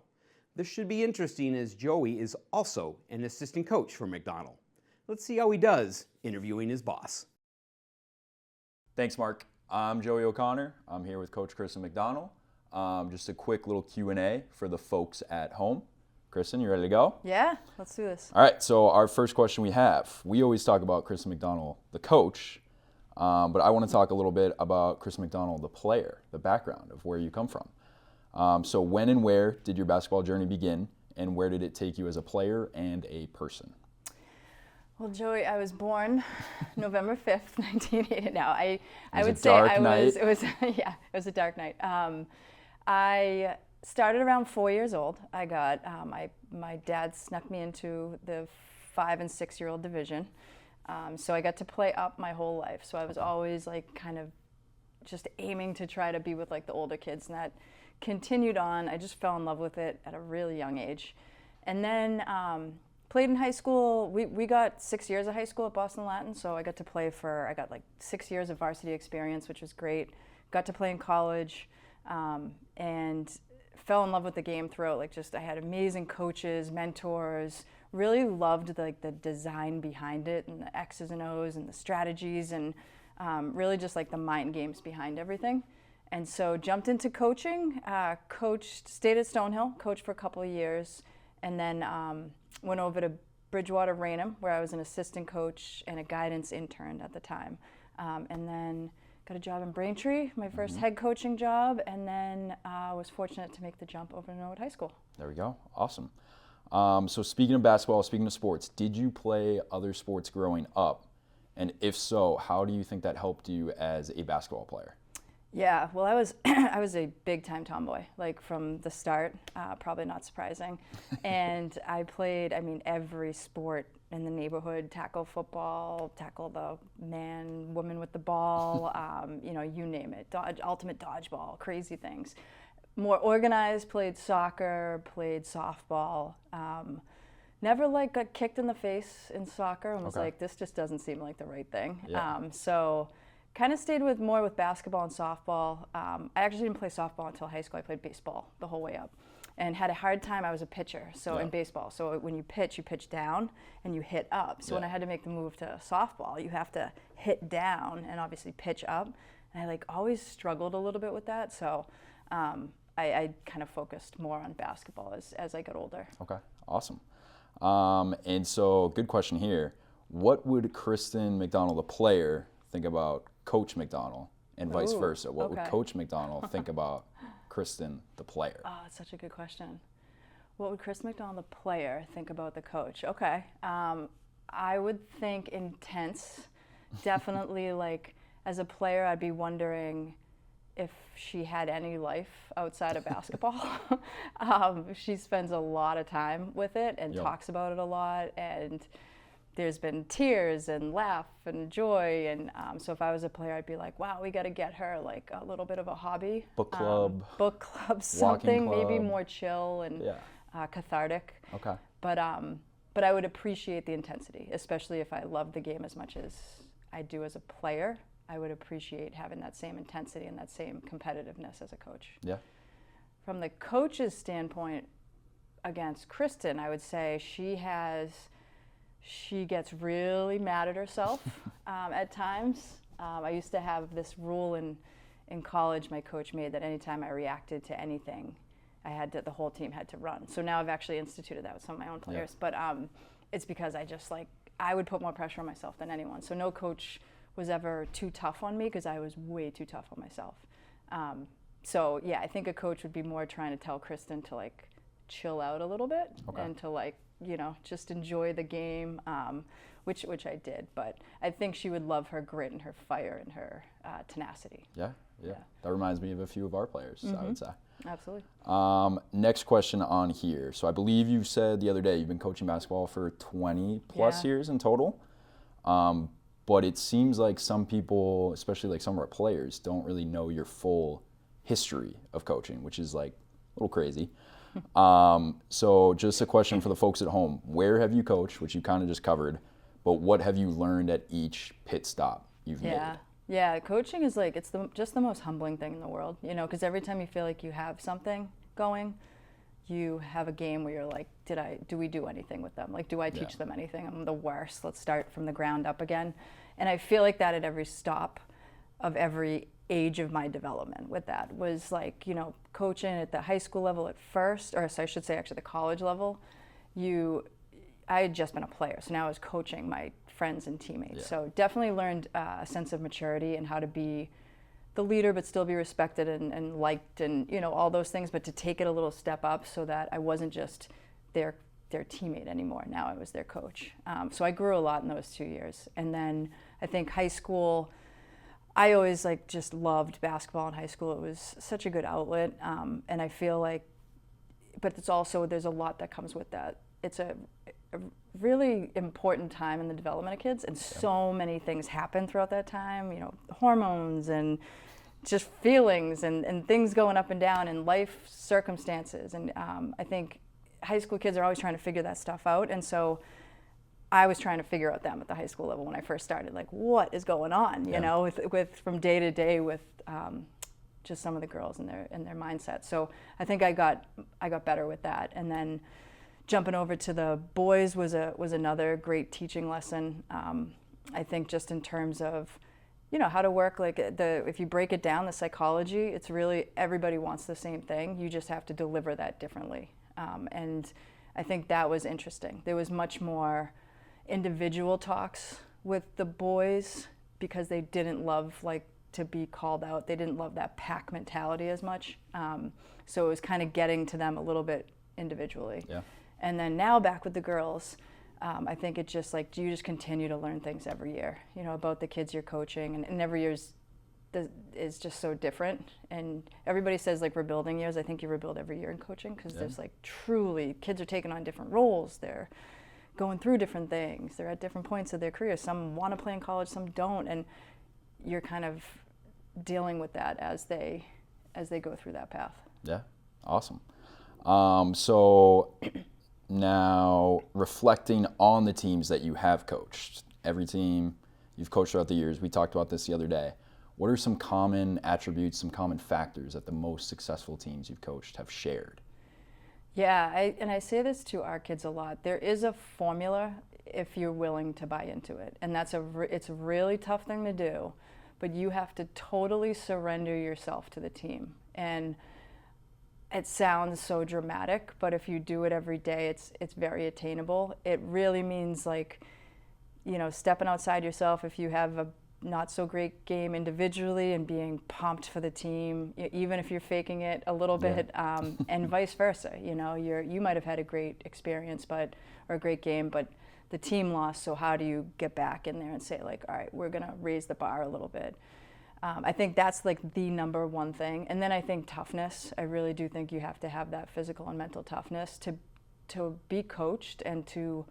This should be interesting as Joey is also an assistant coach for McDonnell. Let's see how he does interviewing his boss. Thanks, Mark. I'm Joey O'Connor. I'm here with Coach Kristen McDonnell. Just a quick little Q&A for the folks at home. Kristen, you ready to go? Yeah, let's do this. All right, so our first question we always talk about Kristen McDonnell, the coach, but I want to talk a little bit about Kristen McDonnell, the player, the background of where you come from. So when and where did your basketball journey begin, and where did it take you as a player and a person? Well, Joey, I was born November 5th, 1980. No, I would say it was a dark night. I started around 4 years old. I got, my dad snuck me into the 5 and 6 year old division. So I got to play up my whole life. So I was always like kind of just aiming to try to be with like the older kids, and that continued on. I just fell in love with it at a really young age. And then played in high school. We got 6 years of high school at Boston Latin, so I got to play I got like 6 years of varsity experience, which was great. Got to play in college, and fell in love with the game throughout. Like I had amazing coaches, mentors, really loved like the design behind it and the X's and O's and the strategies, and really just like the mind games behind everything. And so jumped into coaching, stayed at Stonehill, coached for a couple of years, and then went over to Bridgewater Raynham, where I was an assistant coach and a guidance intern at the time. And then got a job in Braintree, my first head coaching job, and then was fortunate to make the jump over to Norwood High School. There we go. Awesome. So speaking of basketball, speaking of sports, did you play other sports growing up? And if so, how do you think that helped you as a basketball player? Yeah, well, I was I was a big time tomboy, like from the start, probably not surprising. And I played, every sport in the neighborhood, tackle football, tackle the woman with the ball, you name it, ultimate dodgeball, crazy things. More organized, played soccer, played softball. Never got kicked in the face in soccer and was like, this just doesn't seem like the right thing. Yeah. So kind of stayed more with basketball and softball. I actually didn't play softball until high school. I played baseball the whole way up and had a hard time. I was a pitcher, so in baseball. So when you pitch down and you hit up. So when I had to make the move to softball, you have to hit down and obviously pitch up. And I always struggled a little bit with that. So I kind of focused more on basketball as I got older. Okay, awesome. And so good question here. What would Kristen McDonnell, the player, think about Coach McDonnell, and vice versa? What would Coach McDonnell think about Kristen, the player? Oh, that's such a good question. What would Kristen McDonnell, the player, think about the coach? Okay. I would think intense. Definitely, as a player, I'd be wondering if she had any life outside of basketball. She spends a lot of time with it and talks about it a lot, and there's been tears and laugh and joy, and so if I was a player, I'd be like, wow, we got to get her a little bit of a hobby. Book club, something club. Maybe more chill and cathartic. Okay. But I would appreciate the intensity, especially if I love the game as much as I do as a player. I would appreciate having that same intensity and that same competitiveness as a coach. Yeah. From the coach's standpoint, against Kristen, I would say she gets really mad at herself at times. I used to have this rule in college my coach made that anytime I reacted to anything, the whole team had to run. So now I've actually instituted that with some of my own players. Yeah. But it's because I would put more pressure on myself than anyone. So no coach was ever too tough on me because I was way too tough on myself. So yeah, I think a coach would be more trying to tell Kristen to chill out a little bit and to just enjoy the game, which I did. But I think she would love her grit and her fire and her tenacity. Yeah. That reminds me of a few of our players, I would say. Absolutely. Next question on here. So I believe you said the other day you've been coaching basketball for 20 plus years in total. But it seems like some people, especially some of our players, don't really know your full history of coaching, which is a little crazy. So just a question for the folks at home. Where have you coached, which you kind of just covered, but what have you learned at each pit stop you've made? Yeah, coaching is like, it's just the most humbling thing in the world, you know, because every time you feel like you have something going, you have a game where you're like, do we do anything with them? Like, do I teach them anything? I'm the worst. Let's start from the ground up again. And I feel like that at every stop of every age of my development with that was like, you know, coaching at the high school level at first, or so I should say actually the college level, I had just been a player, so now I was coaching my friends and teammates. So definitely learned a sense of maturity and how to be the leader but still be respected and liked and, you know, all those things, but to take it a little step up so that I wasn't just their teammate anymore. Now I was their coach. So I grew a lot in those 2 years. And then I think high school, I always like just loved basketball in high school. It was such a good outlet. And I feel like, but it's also, there's a lot that comes with that. It's a really important time in the development of kids, and so many things happen throughout that time, you know, hormones and just feelings and things going up and down and life circumstances. And I think high school kids are always trying to figure that stuff out. And so I was trying to figure out them at the high school level when I first started, like, what is going on, you know, with from day to day with just some of the girls and their mindset. So I think I got better with that. And then jumping over to the boys was another great teaching lesson. I think just in terms of, you know, how to work, like if you break it down, the psychology, it's really everybody wants the same thing. You just have to deliver that differently. And I think that was interesting. There was much more individual talks with the boys because they didn't love like to be called out. They didn't love that pack mentality as much. So it was kind of getting to them a little bit individually. Yeah. And then now back with the girls, I think it's just like, you just continue to learn things every year, you know, about the kids you're coaching, and every year is just so different. And everybody says like rebuilding years. I think you rebuild every year in coaching because there's like truly, kids are taking on different roles. They're going through different things. They're at different points of their career. Some want to play in college, some don't. And you're kind of dealing with that as they go through that path. Yeah, awesome. So now reflecting on the teams that you have coached, every team you've coached throughout the years, we talked about this the other day. What are some common attributes, some common factors that the most successful teams you've coached have shared? Yeah, I say this to our kids a lot. There is a formula if you're willing to buy into it. And it's a really tough thing to do, but you have to totally surrender yourself to the team. And it sounds so dramatic, but if you do it every day, it's very attainable. It really means like, you know, stepping outside yourself if you have a not so great game individually and being pumped for the team, even if you're faking it a little bit, and vice versa. You know, you might have had a great experience or a great game, but the team lost, so how do you get back in there and say like, all right, we're gonna raise the bar a little bit. I think that's like the number one thing. And then I think toughness. I really do think you have to have that physical and mental toughness to be coached and to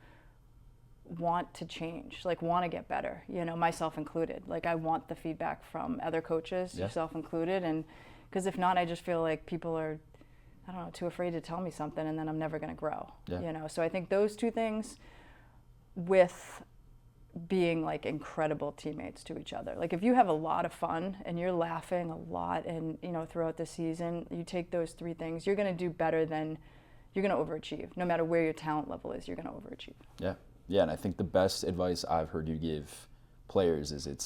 want to change, like want to get better, you know, myself included. Like I want the feedback from other coaches, yourself included. And because if not, I just feel like people are, I don't know, too afraid to tell me something and then I'm never going to grow, you know? So I think those two things with being like incredible teammates to each other. Like if you have a lot of fun and you're laughing a lot and, you know, throughout the season, you take those three things, you're going to do better than, you're going to overachieve. No matter where your talent level is, you're going to overachieve. Yeah. Yeah, and I think the best advice I've heard you give players is it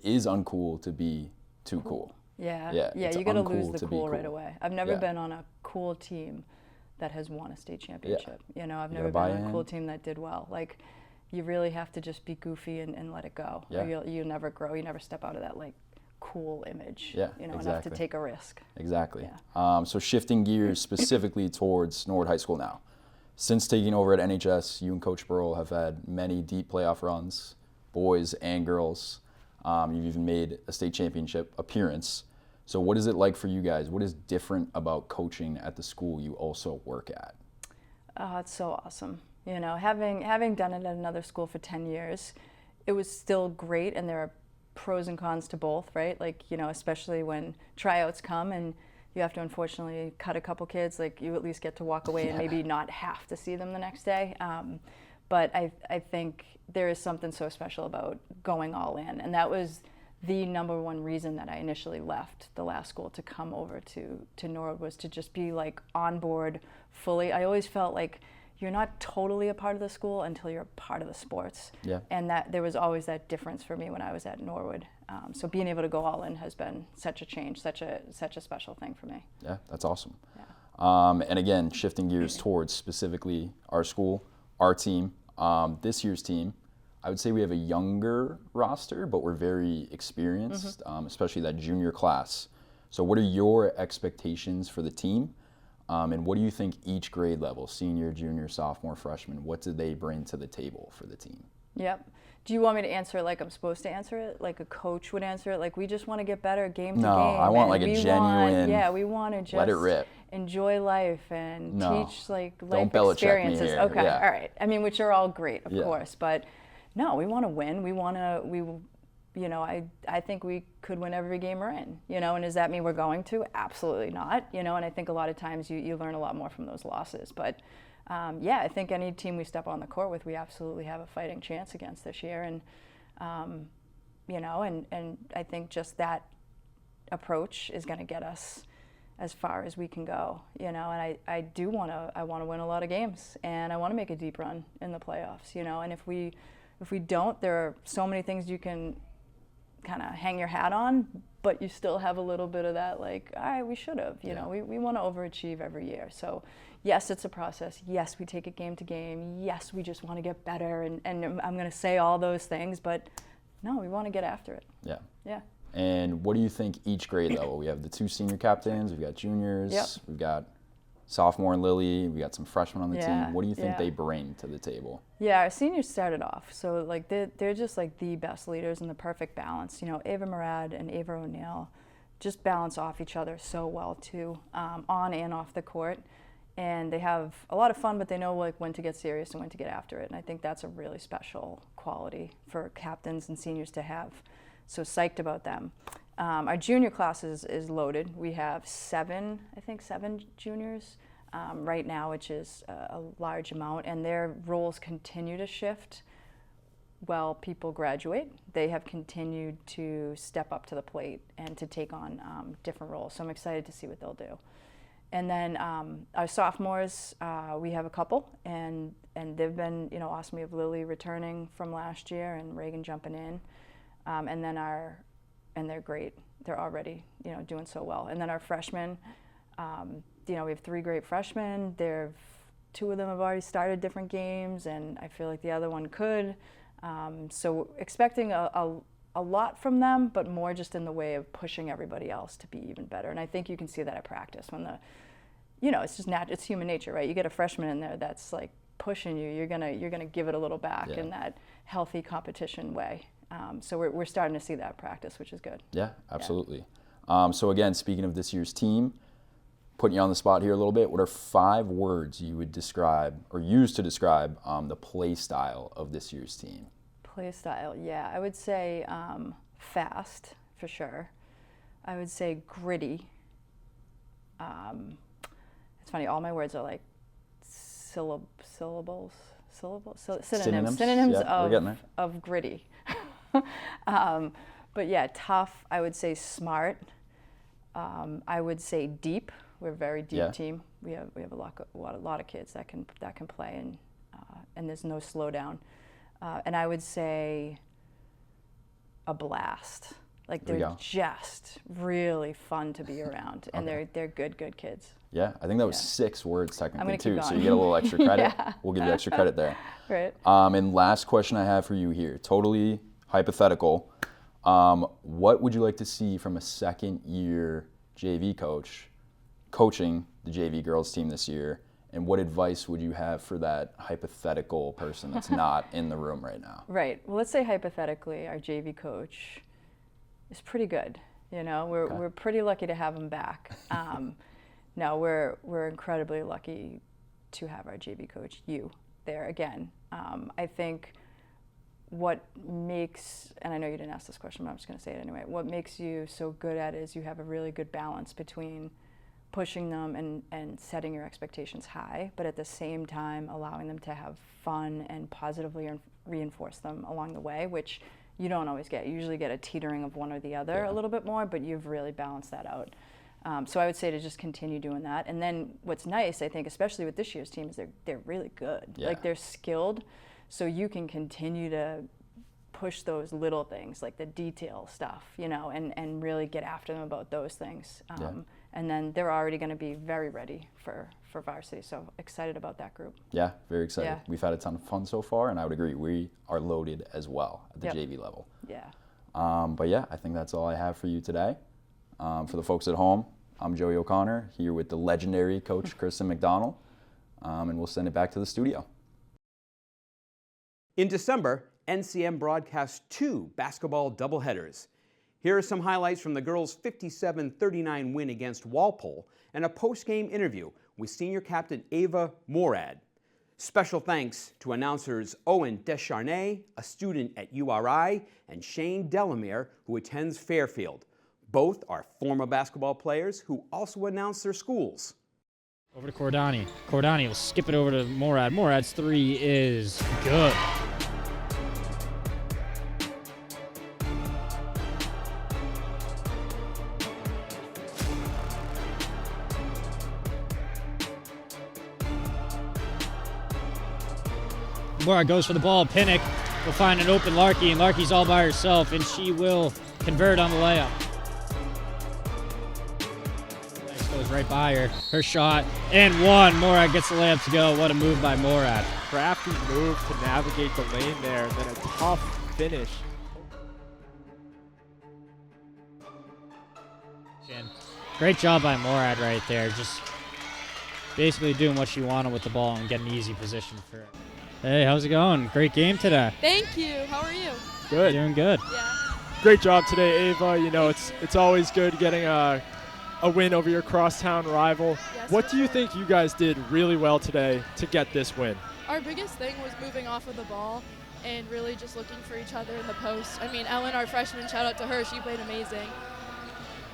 is uncool to be too cool. Yeah, you got to lose the cool right away. I've never been on a cool team that has won a state championship. You know, I've never been on a cool team that did well. Like, you really have to just be goofy and let it go. Or you'll never grow. You never step out of that like cool image. You know, enough to take a risk. Exactly. So shifting gears specifically towards Norwood High School now. Since taking over at NHS, you and Coach Burrell have had many deep playoff runs, boys and girls. You've even made a state championship appearance. So what is it like for you guys? What is different about coaching at the school you also work at? It's so awesome. You know, having done it at another school for 10 years, it was still great, and there are pros and cons to both, right? Like, you know, especially when tryouts come and you have to unfortunately cut a couple kids, like you at least get to walk away and maybe not have to see them the next day. But I think there is something so special about going all in, and that was the number one reason that I initially left the last school to come over to Norwood, was to just be like on board fully. I always felt like you're not totally a part of the school until you're a part of the sports. Yeah. And that there was always that difference for me when I was at Norwood. So being able to go all in has been such a change, such a special thing for me. Yeah, that's awesome. Yeah. And again, shifting gears towards specifically our school, our team, this year's team. I would say we have a younger roster, but we're very experienced, especially that junior class. So what are your expectations for the team? And what do you think each grade level, senior, junior, sophomore, freshman, what do they bring to the table for the team? Yep. Do you want me to answer it like I'm supposed to answer it? Like a coach would answer it? Like we just want to get better game to game? No, I want like a genuine, we want to just let it rip. Enjoy life and teach like life experiences. Me here. Okay, all right. I mean, which are all great, of course, but no, we want to win. I think we could win every game we're in, and does that mean we're going to? Absolutely not, and I think a lot of times you learn a lot more from those losses. But I think any team we step on the court with, we absolutely have a fighting chance against this year. And, and I think just that approach is going to get us as far as we can go, and I want to win a lot of games, and I want to make a deep run in the playoffs, and if we don't, there are so many things you can kind of hang your hat on, but you still have a little bit of that, like, all right, we should have, we want to overachieve every year. So yes, it's a process. Yes, we take it game to game. Yes, we just want to get better. And I'm going to say all those things, but no, we want to get after it. Yeah. Yeah. And what do you think each grade level? We have the 2 senior captains, we've got juniors, we've got sophomore and Lily, we got some freshmen on the team. What do you think they bring to the table? Yeah, our seniors started off, so like they're just like the best leaders and the perfect balance. Ava Murad and Ava O'Neill just balance off each other so well too, on and off the court. And they have a lot of fun, but they know like when to get serious and when to get after it. And I think that's a really special quality for captains and seniors to have. So psyched about them. Our junior class is loaded. We have 7 juniors right now, which is a large amount, and their roles continue to shift while people graduate. They have continued to step up to the plate and to take on different roles. So I'm excited to see what they'll do. And then our sophomores, we have a couple, and they've been awesome. We have Lily returning from last year and Reagan jumping in, and they're great. They're already doing so well. And then our freshmen, we have 3 great freshmen. 2 of them have already started different games, and I feel like the other one could. So expecting a lot from them, but more just in the way of pushing everybody else to be even better. And I think you can see that at practice when it's just it's human nature, right? You get a freshman in there that's like pushing you, you're gonna give it a little back in that healthy competition way. So we're starting to see that practice, which is good. Yeah, absolutely. So again, speaking of this year's team, putting you on the spot here a little bit, what are 5 words you would describe or use to describe the play style of this year's team? Play style, yeah. I would say fast, for sure. I would say gritty. It's funny, all my words are like synonyms of gritty. But yeah, tough. I would say smart. I would say deep. We're a very deep team. We have a lot of kids that can play, and there's no slowdown. And I would say a blast. Like they're just really fun to be around, and they're good kids. Yeah, I think that was 6 words technically too, so you get a little extra credit. We'll give you extra credit there. Right. And last question I have for you here, totally hypothetical. What would you like to see from a second-year JV coach coaching the JV girls team this year? And what advice would you have for that hypothetical person that's not in the room right now? Right. Well, let's say hypothetically, our JV coach is pretty good. We're pretty lucky to have him back. No, we're incredibly lucky to have our JV coach, you, there again. I think what makes, and I know you didn't ask this question, but I'm just going to say it anyway, what makes you so good at it is you have a really good balance between pushing them and setting your expectations high, but at the same time allowing them to have fun and positively reinforce them along the way, which you don't always get. You usually get a teetering of one or the other a little bit more, but you've really balanced that out. So I would say to just continue doing that. And then what's nice, I think, especially with this year's team, is they're really good. Yeah. Like, they're skilled, so you can continue to push those little things, like the detail stuff, you know, and really get after them about those things. And then they're already going to be very ready for varsity, so excited about that group. Yeah, very excited. Yeah. We've had a ton of fun so far, and I would agree, we are loaded as well at the JV level. Yeah. But yeah, I think that's all I have for you today. For the folks at home, I'm Joey O'Connor, here with the legendary coach Kristen McDonnell, and we'll send it back to the studio. In December, NCM broadcast 2 basketball doubleheaders. Here are some highlights from the girls' 57-39 win against Walpole and a post-game interview with senior captain Ava Morad. Special thanks to announcers Owen Descharnay, a student at URI, and Shane Delamere, who attends Fairfield. Both are former basketball players who also announce their schools. Over to Cordani. Cordani will skip it over to Morad. Morad's three is good. Morad goes for the ball. Pinnock will find an open Larkey, and Larkey's all by herself, and she will convert on the layup. Nice, goes right by her. Her shot, and one. Morad gets the layup to go. What a move by Morad. Crafty move to navigate the lane there, and then a tough finish. Great job by Morad right there. Just basically doing what she wanted with the ball and getting an easy position for it. Hey, how's it going? Great game today. Thank you. How are you? Good. Doing good. Yeah. Great job today, Ava. You know, it's always good getting a win over your crosstown rival. Yes, What do you think you guys did really well today to get this win? Our biggest thing was moving off of the ball and really just looking for each other in the post. I mean, Ellen, our freshman, shout out to her. She played amazing.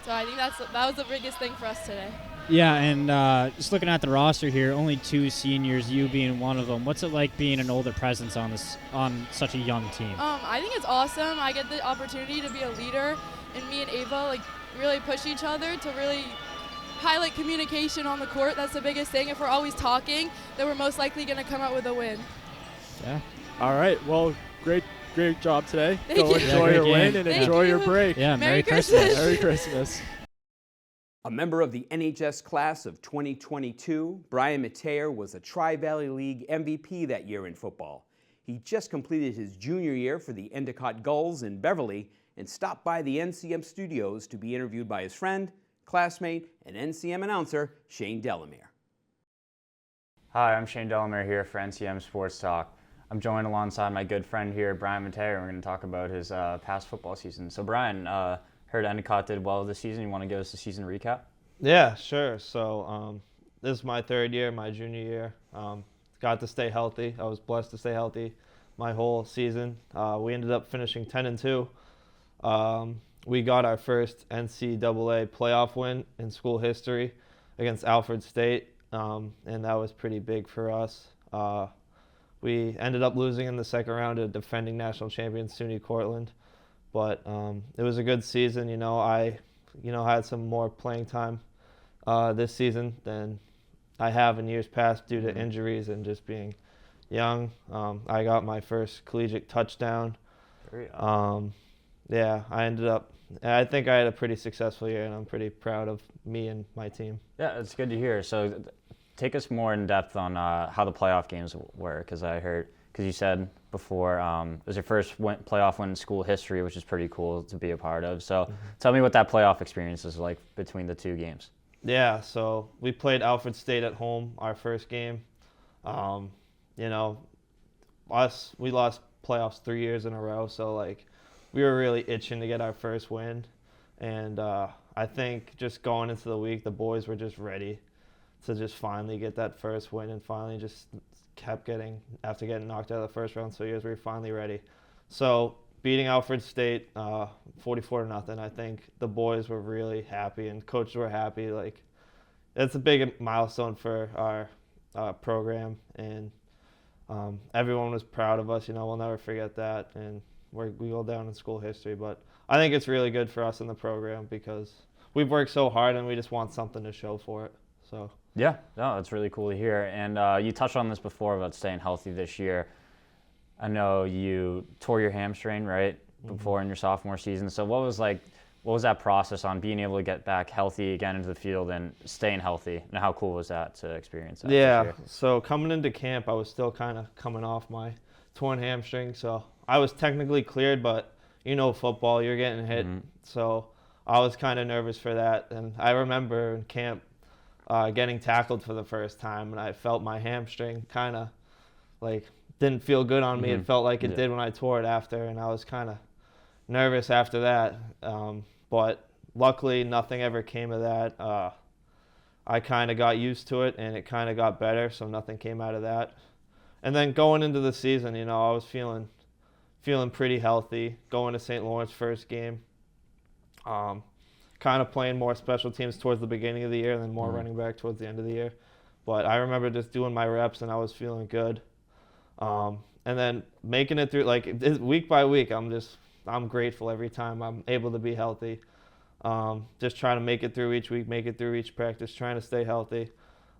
So I think that was the biggest thing for us today. Yeah, and just looking at the roster here, only 2 seniors, you being one of them. What's it like being an older presence on such a young team? I think it's awesome. I get the opportunity to be a leader, and me and Ava really push each other to really highlight communication on the court. That's the biggest thing. If we're always talking, then we're most likely going to come out with a win. Yeah. All right. Well, great job today. Thank Go you. enjoy your win and Thank enjoy you. your break. Yeah, Merry Christmas. Merry Christmas. A member of the NHS class of 2022, Brian Metayer was a Tri-Valley League MVP that year in football. He just completed his junior year for the Endicott Gulls in Beverly and stopped by the NCM studios to be interviewed by his friend, classmate, and NCM announcer, Shane Delamere. Hi, I'm Shane Delamere here for NCM Sports Talk. I'm joined alongside my good friend here, Brian Metayer, and we're going to talk about his past football season. So Brian, heard Endicott did well this season. You want to give us a season recap? Yeah, sure. So this is my third year, my junior year. Got to stay healthy. I was blessed to stay healthy my whole season. We ended up finishing 10-2. We got our first NCAA playoff win in school history against Alfred State, and that was pretty big for us. We ended up losing in the second round to defending national champion SUNY Cortland. But it was a good season. I had some more playing time this season than I have in years past due to injuries and just being young. I got my first collegiate touchdown. Yeah, I think I had a pretty successful year, and I'm pretty proud of me and my team. Yeah, it's good to hear. So take us more in depth on how the playoff games were, because you said before it was your first playoff win in school history, which is pretty cool to be a part of. So tell me what that playoff experience is like between the 2 games. Yeah, so we played Alfred State at home our first game. We lost playoffs 3 years in a row, so we were really itching to get our first win. And I think just going into the week, the boys were just ready to just finally get that first win, and finally just after getting knocked out of the first round 2 years, we were finally ready. So beating Alfred State 44-0, I think the boys were really happy and coaches were happy. It it's a big milestone for our program, and everyone was proud of us. You know, we'll never forget that, and we go down in school history. But I think it's really good for us in the program because we've worked so hard, and we just want something to show for it. So yeah, no, it's really cool to hear. And you touched on this before about staying healthy this year. I know you tore your hamstring, right, before in your sophomore season. So what was that process on being able to get back healthy again into the field and staying healthy? And how cool was that to experience that? Yeah, so coming into camp, I was still kind of coming off my torn hamstring. So I was technically cleared, but you know football, you're getting hit. So I was kind of nervous for that. And I remember in camp getting tackled for the first time, and I felt my hamstring kind of like didn't feel good on me. It felt like it did when I tore it after, and I was kind of nervous after that. But luckily, nothing ever came of that. I kind of got used to it, and it kind of got better, so nothing came out of that. And then going into the season, you know, I was feeling pretty healthy. Going to St. Lawrence first game, kind of playing more special teams towards the beginning of the year, and then more running back towards the end of the year. But I remember just doing my reps, and I was feeling good. And then making it through, like, week by week, I'm grateful every time I'm able to be healthy. Just trying to make it through each week, make it through each practice, trying to stay healthy.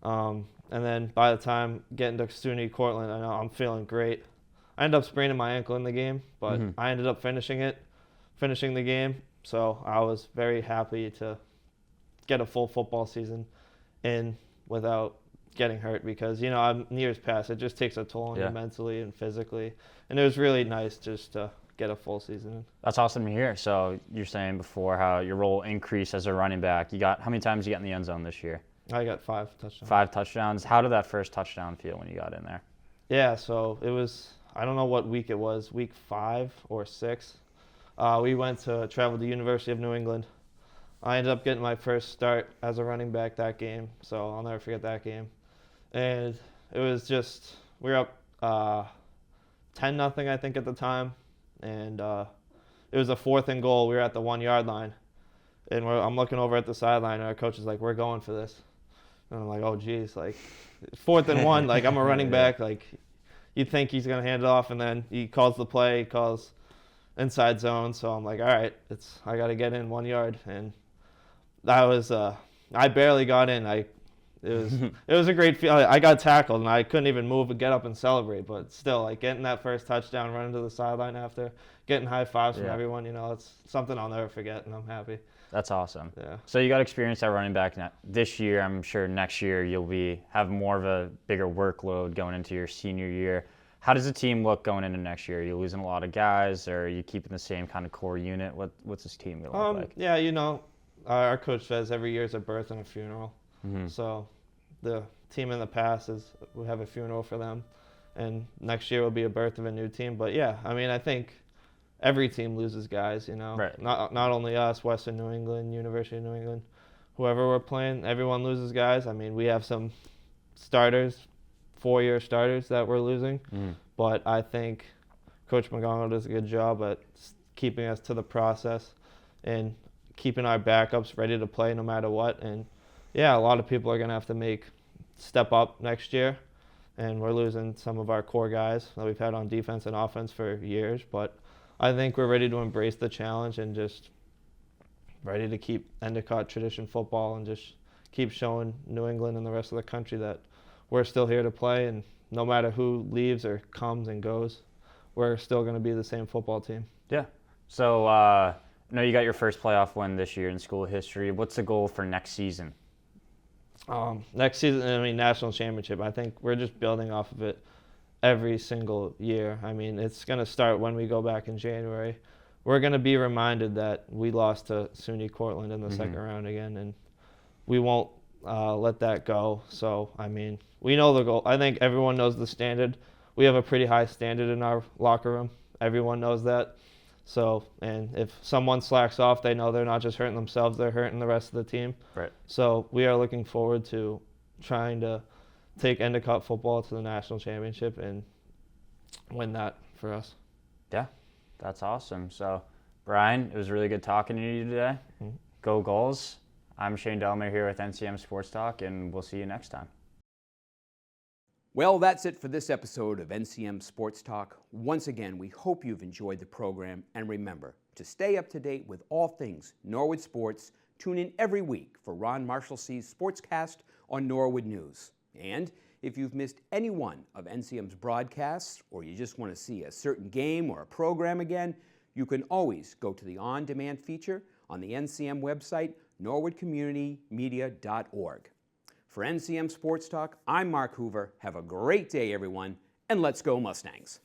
And then by the time getting to SUNY Cortland, I know I'm feeling great. I ended up spraining my ankle in the game, but I ended up finishing the game. So I was very happy to get a full football season in without getting hurt because, you know, years past, it just takes a toll on you mentally and physically. And it was really nice just to get a full season. That's awesome to hear. So you're saying before how your role increased as a running back. How many times you got in the end zone this year? I got 5 touchdowns. 5 touchdowns. How did that first touchdown feel when you got in there? Yeah, so it was, I don't know what week it was, week 5 or 6. We traveled to University of New England. I ended up getting my first start as a running back that game, so I'll never forget that game. And it was just, we were up 10-0, I think, at the time. And it was a 4th and goal. We were at the 1-yard line. And I'm looking over at the sideline, and our coach is like, we're going for this. And I'm like, oh, geez, like, 4th and 1, like, I'm a running back. Like, you think he's going to hand it off, and then he calls the play, he calls inside zone. So I'm like, all right, I got to get in 1 yard. And that was, I barely got in. It was a great feeling. I got tackled, and I couldn't even move and get up and celebrate. But still, like, getting that first touchdown, running to the sideline after, getting high fives from everyone, you know, it's something I'll never forget, and I'm happy. That's awesome. Yeah. So you got experience at running back this year. I'm sure next year you'll have more of a bigger workload going into your senior year. How does the team look going into next year? Are you losing a lot of guys, or are you keeping the same kind of core unit? What's this team going to look like? Yeah, you know, our coach says every year is a birth and a funeral. So the team in the past we have a funeral for them, and next year will be a birth of a new team. But yeah, I mean, I think every team loses guys, you know. Right. Not only us, Western New England, University of New England, whoever we're playing, everyone loses guys. I mean, we have some starters, 4-year starters that we're losing, but I think Coach McDonnell does a good job at keeping us to the process and keeping our backups ready to play no matter what. And yeah, a lot of people are going to have to step up next year, and we're losing some of our core guys that we've had on defense and offense for years, but I think we're ready to embrace the challenge and just ready to keep Endicott tradition football and just keep showing New England and the rest of the country that we're still here to play, and no matter who leaves or comes and goes, we're still going to be the same football team. Yeah. So I know you got your first playoff win this year in school history. What's the goal for next season? Next season, I mean, national championship. I think we're just building off of it every single year. I mean, it's going to start when we go back in January. We're going to be reminded that we lost to SUNY Cortland in the second round again, and we won't let that go. So, I mean, we know the goal. I think everyone knows the standard. We have a pretty high standard in our locker room. Everyone knows that. So, and if someone slacks off, they know they're not just hurting themselves, they're hurting the rest of the team. Right. So we are looking forward to trying to take Endicott football to the national championship and win that for us. Yeah, that's awesome. So, Brian, it was really good talking to you today. Go Gulls. I'm Shane Delamere here with NCM Sports Talk, and we'll see you next time. Well, that's it for this episode of NCM Sports Talk. Once again, we hope you've enjoyed the program, and remember, to stay up to date with all things Norwood sports, tune in every week for Ron Marshallsea's Sportscast on Norwood News. And if you've missed any one of NCM's broadcasts, or you just want to see a certain game or a program again, you can always go to the on-demand feature on the NCM website, norwoodcommunitymedia.org. For NCM Sports Talk, I'm Mark Hoover. Have a great day, everyone, and let's go Mustangs.